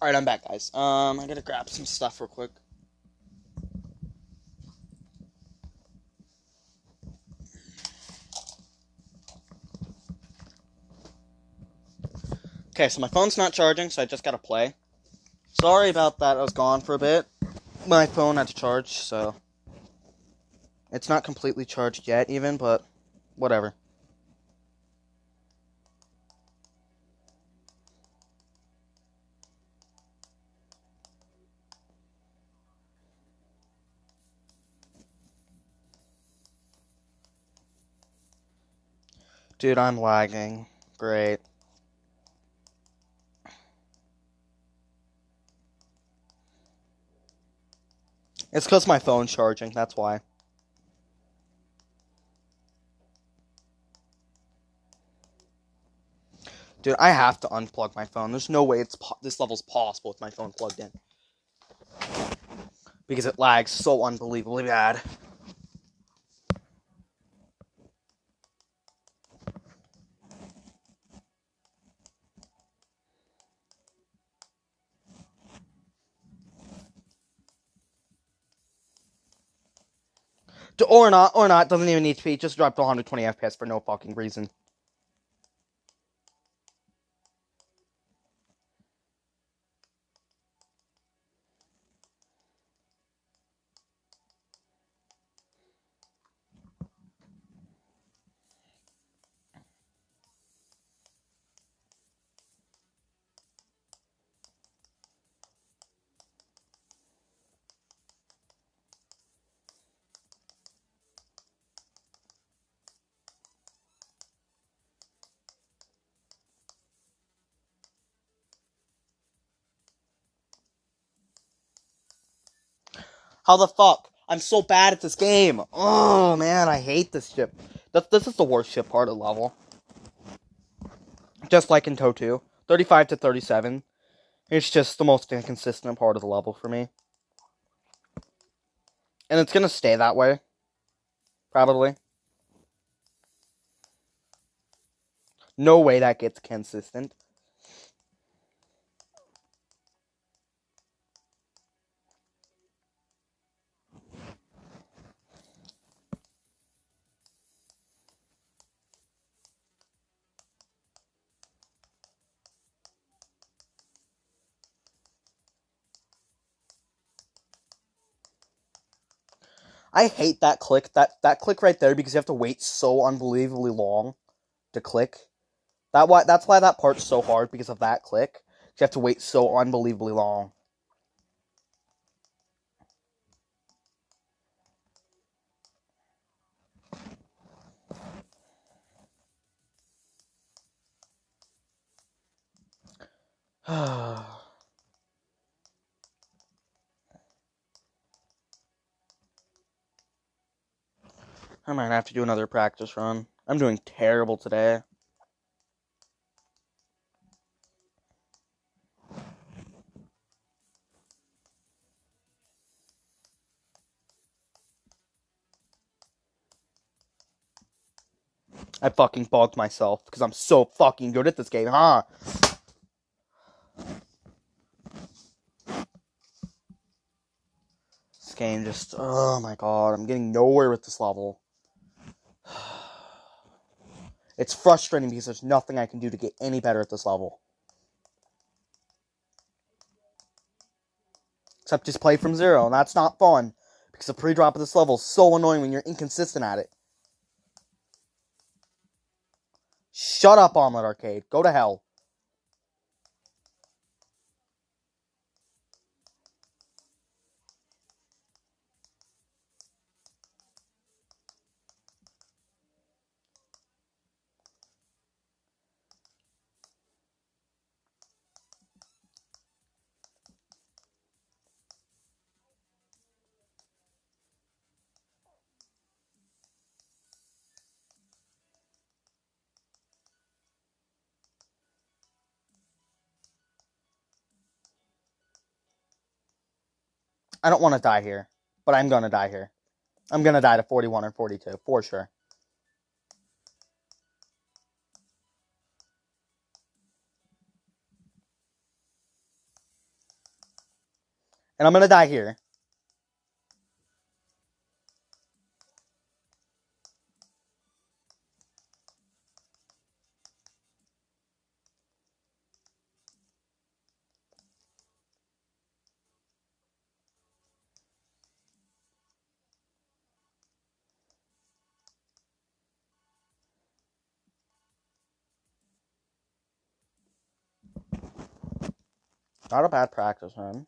Alright, I'm back, guys. I gotta grab some stuff real quick. Okay, so my phone's not charging, so I just gotta play. Sorry about that, I was gone for a bit. My phone had to charge, so... It's not completely charged yet, even, but... Whatever. Dude, I'm lagging. Great. It's because my phone's charging, that's why. Dude, I have to unplug my phone. There's no way this level's possible with my phone plugged in. Because it lags so unbelievably bad. Or not, doesn't even need to be. Just dropped to 120 FPS for no fucking reason. How the fuck? I'm so bad at this game. Oh, man, I hate this ship. This is the worst ship part of the level. Just like in TOE 2. 35 to 37. It's just the most inconsistent part of the level for me. And it's gonna stay that way. Probably. No way that gets consistent. I hate that click. That click right there because you have to wait so unbelievably long to click. That's why that part's so hard, because of that click. You have to wait so unbelievably long. I might have to do another practice run. I'm doing terrible today. I fucking bugged myself because I'm so fucking good at this game, huh? This game just... Oh my god, I'm getting nowhere with this level. It's frustrating because there's nothing I can do to get any better at this level. Except just play from zero, and that's not fun. Because the pre-drop of this level is so annoying when you're inconsistent at it. Shut up, Omelet Arcade. Go to hell. I don't want to die here, but I'm gonna die here. I'm gonna die to 41 or 42, for sure. And I'm gonna die here. Not a bad practice run.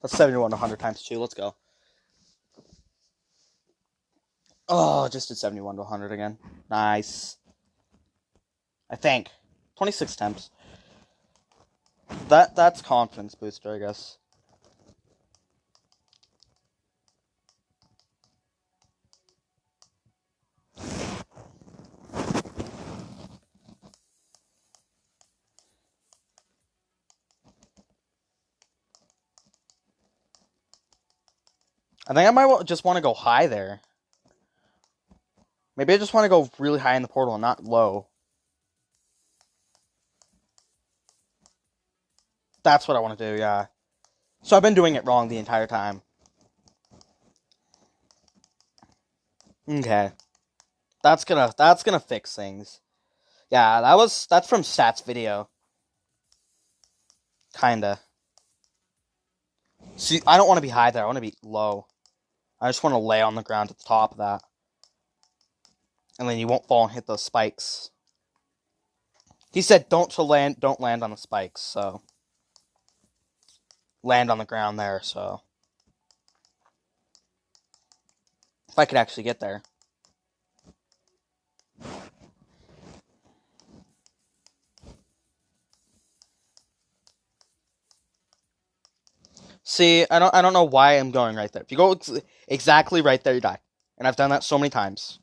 That's 71 100 times 2. Let's go. Oh, just did 71 to 100 again. Nice. I think. 26 attempts. That's confidence booster, I guess. I think I might just want to go high there. Maybe I just want to go really high in the portal and not low. That's what I want to do, yeah. So I've been doing it wrong the entire time. Okay. That's gonna fix things. Yeah, that's from Stats video. Kinda. See, I don't want to be high there, I want to be low. I just want to lay on the ground at the top of that. And then you won't fall and hit those spikes. He said don't land on the spikes, so land on the ground there, so if I could actually get there. See, I don't know why I'm going right there. If you go exactly right there, you die. And I've done that so many times.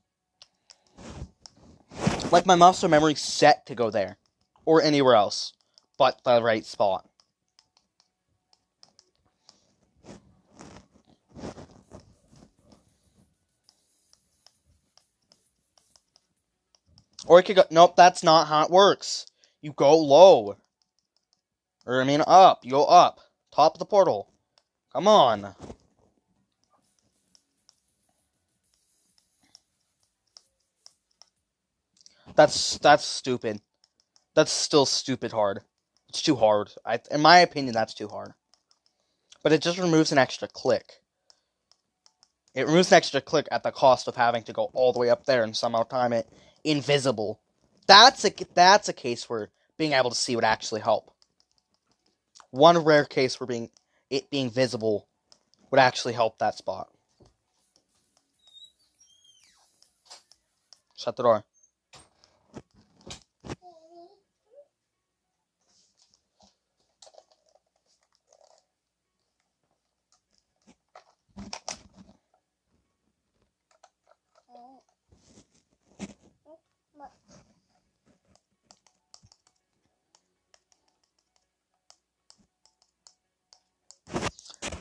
Like my muscle memory's set to go there. Or anywhere else. But the right spot. Or it could go, nope, that's not how it works. You go low. Or, I mean, up. You go up. Top of the portal. Come on. That's stupid. That's still stupid hard. It's too hard. In my opinion, that's too hard. But it just removes an extra click. It removes an extra click at the cost of having to go all the way up there and somehow time it invisible. That's a case where being able to see would actually help. One rare case where it being visible would actually help that spot. Shut the door.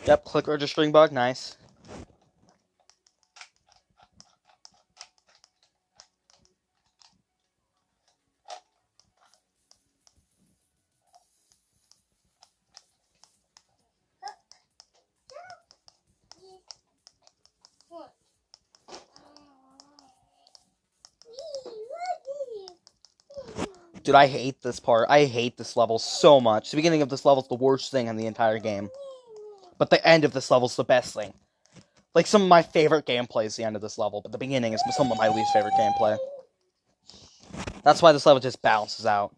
Yep, click registering bug, nice. Dude, I hate this part. I hate this level so much. The beginning of this level is the worst thing in the entire game. But the end of this level is the best thing. Like, some of my favorite gameplay is the end of this level, but the beginning is some of my least favorite gameplay. That's why this level just balances out.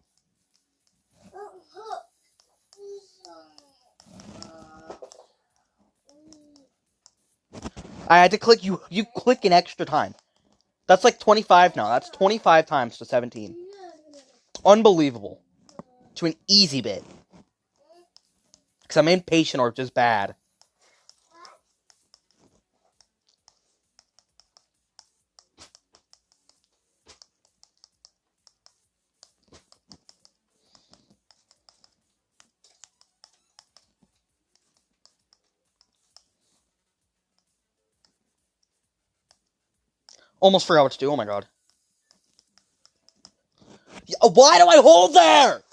I had to click, you click an extra time. That's like 25 now. That's 25 times to 17. Unbelievable. To an easy bit. Because I'm impatient or just bad. Almost forgot what to do. Oh my god. Why do I hold there?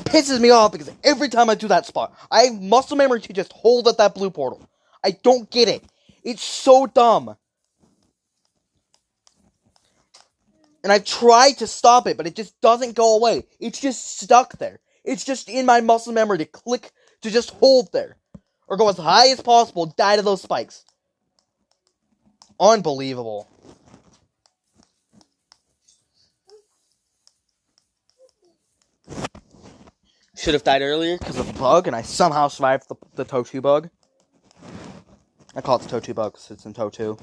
Pisses me off because every time I do that spot, I have muscle memory to just hold at that blue portal. I don't get it. It's so dumb. And I've tried to stop it, but it just doesn't go away. It's just stuck there. It's just in my muscle memory to click, to just hold there. Or go as high as possible, die to those spikes. Unbelievable. Should have died earlier because of the bug, and I somehow survived the TOE2 bug. I call it the TOE2 bug because it's in TOE2.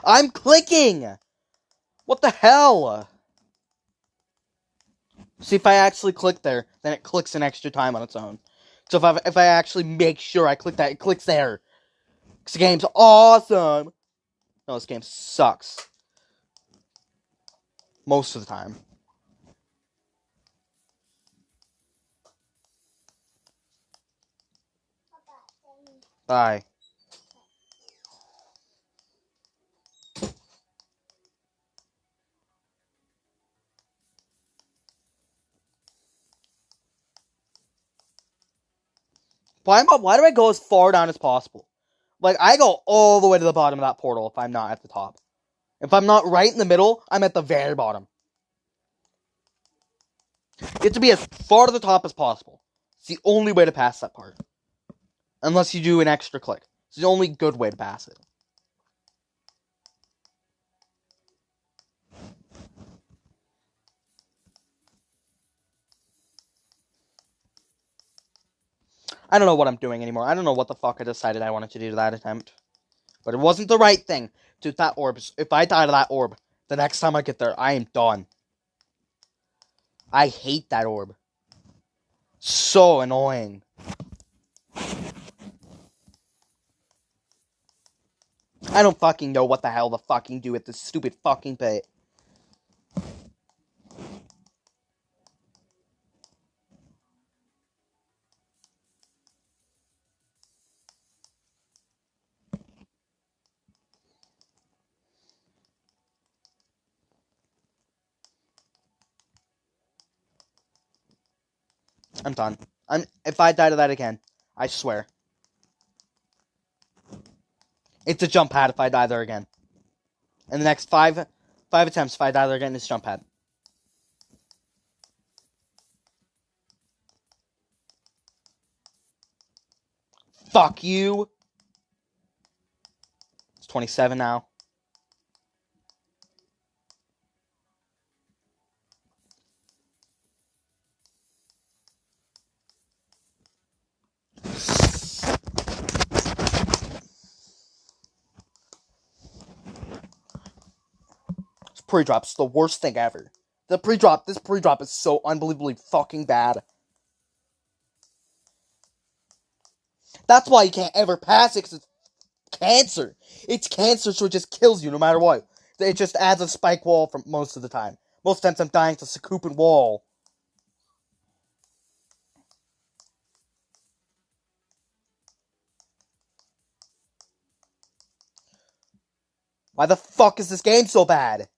I'm clicking! What the hell? See, if I actually click there, then it clicks an extra time on its own. So if I actually make sure I click that, it clicks there. Because the game's awesome. No, this game sucks. Most of the time. Bye. Why do I go as far down as possible? Like, I go all the way to the bottom of that portal if I'm not at the top. If I'm not right in the middle, I'm at the very bottom. You have to be as far to the top as possible. It's the only way to pass that part. Unless you do an extra click. It's the only good way to pass it. I don't know what I'm doing anymore. I don't know what the fuck I decided I wanted to do to that attempt. But it wasn't the right thing to that orb. If I die to that orb, the next time I get there, I am done. I hate that orb. So annoying. I don't fucking know what the hell to fucking do with this stupid fucking pit. I'm done. If I die to that again, I swear. It's a jump pad if I die there again. In the next five attempts, if I die there again, it's jump pad. Fuck you! It's 27 now. This pre-drop's the worst thing ever. This pre-drop is so unbelievably fucking bad. That's why you can't ever pass it, because it's cancer. It's cancer, so it just kills you no matter what. It just adds a spike wall for most of the time. Most times I'm dying to Sakupin wall. Why the fuck is this game so bad?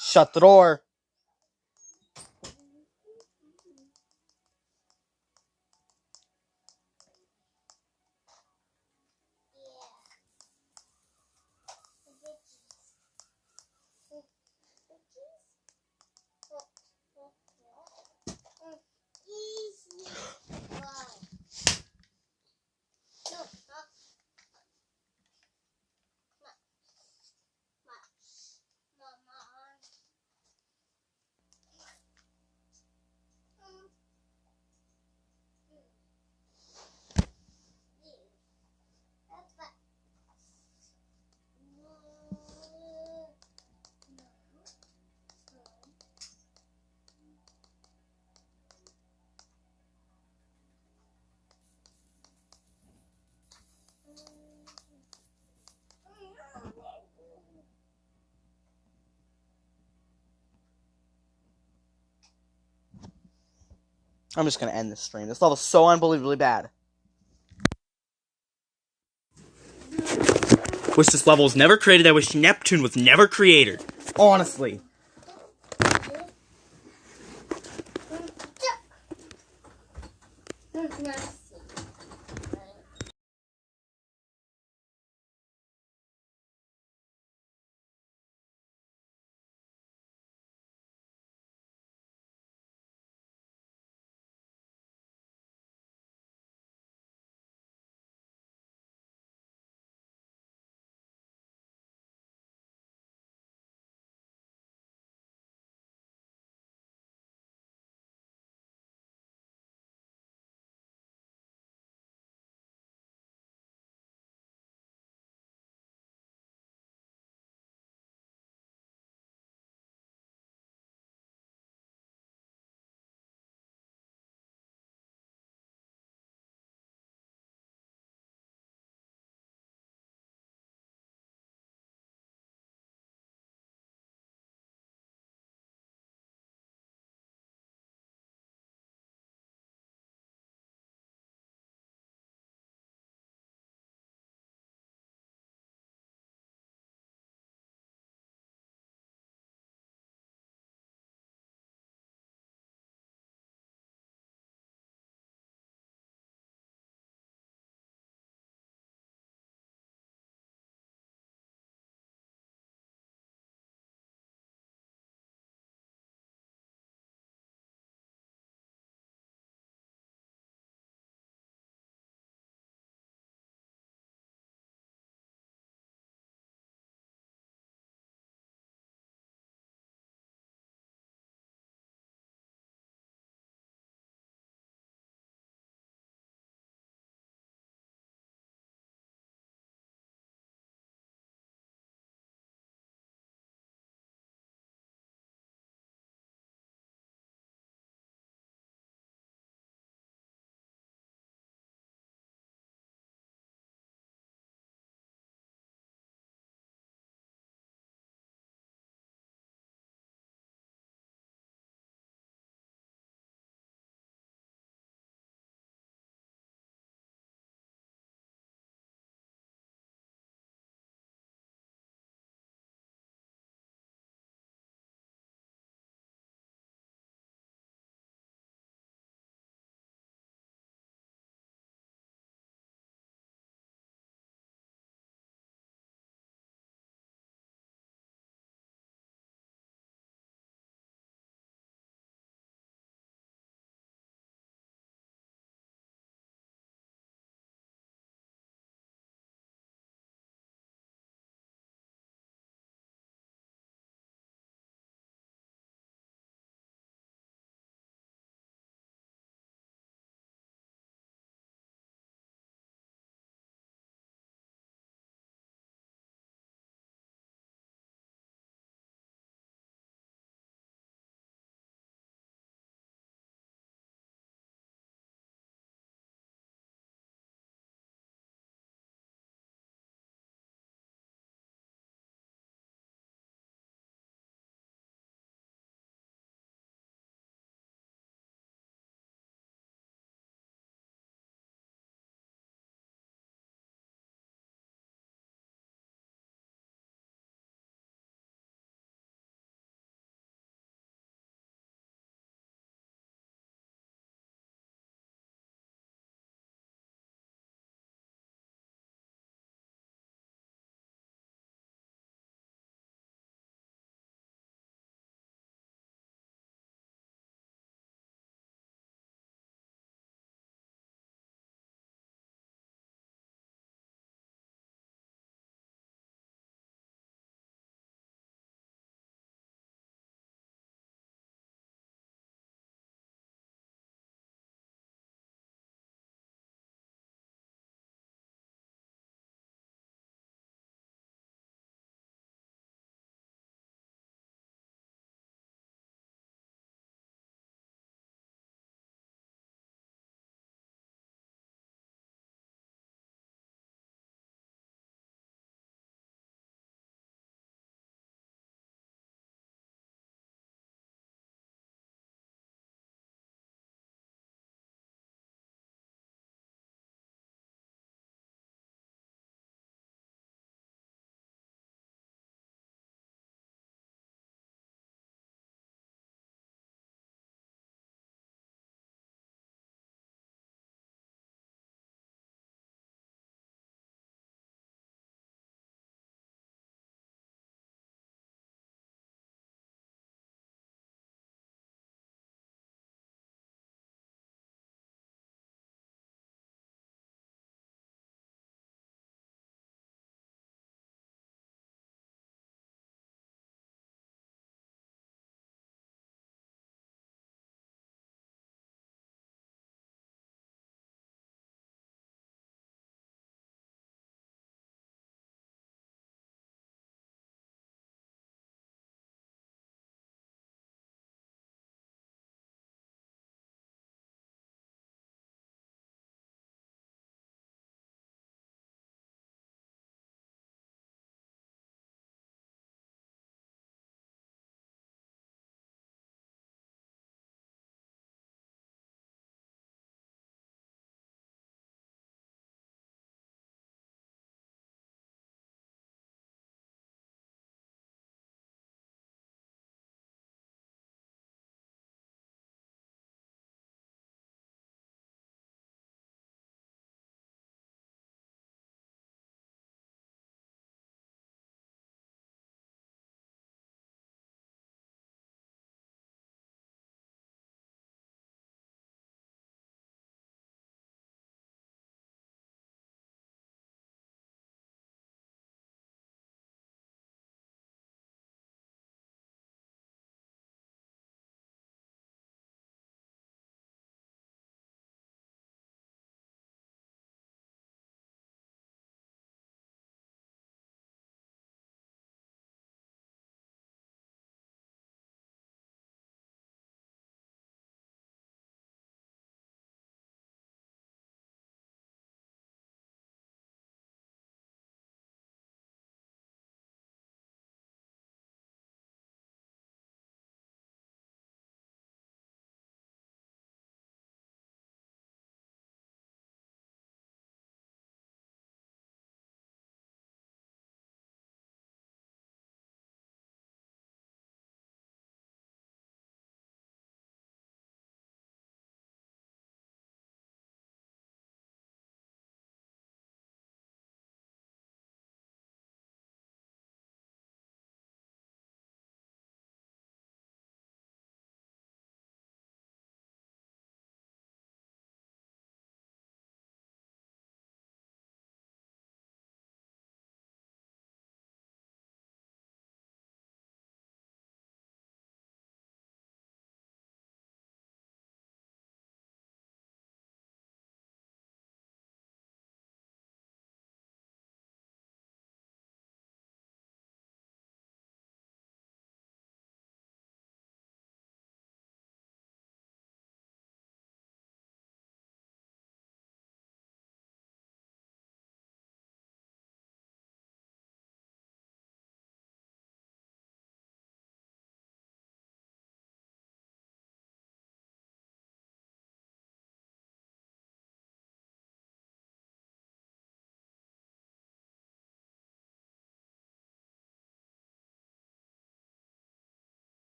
Shut the door. I'm just gonna end this stream. This level's so unbelievably bad. Wish this level was never created. I wish Neptune was never created. Honestly.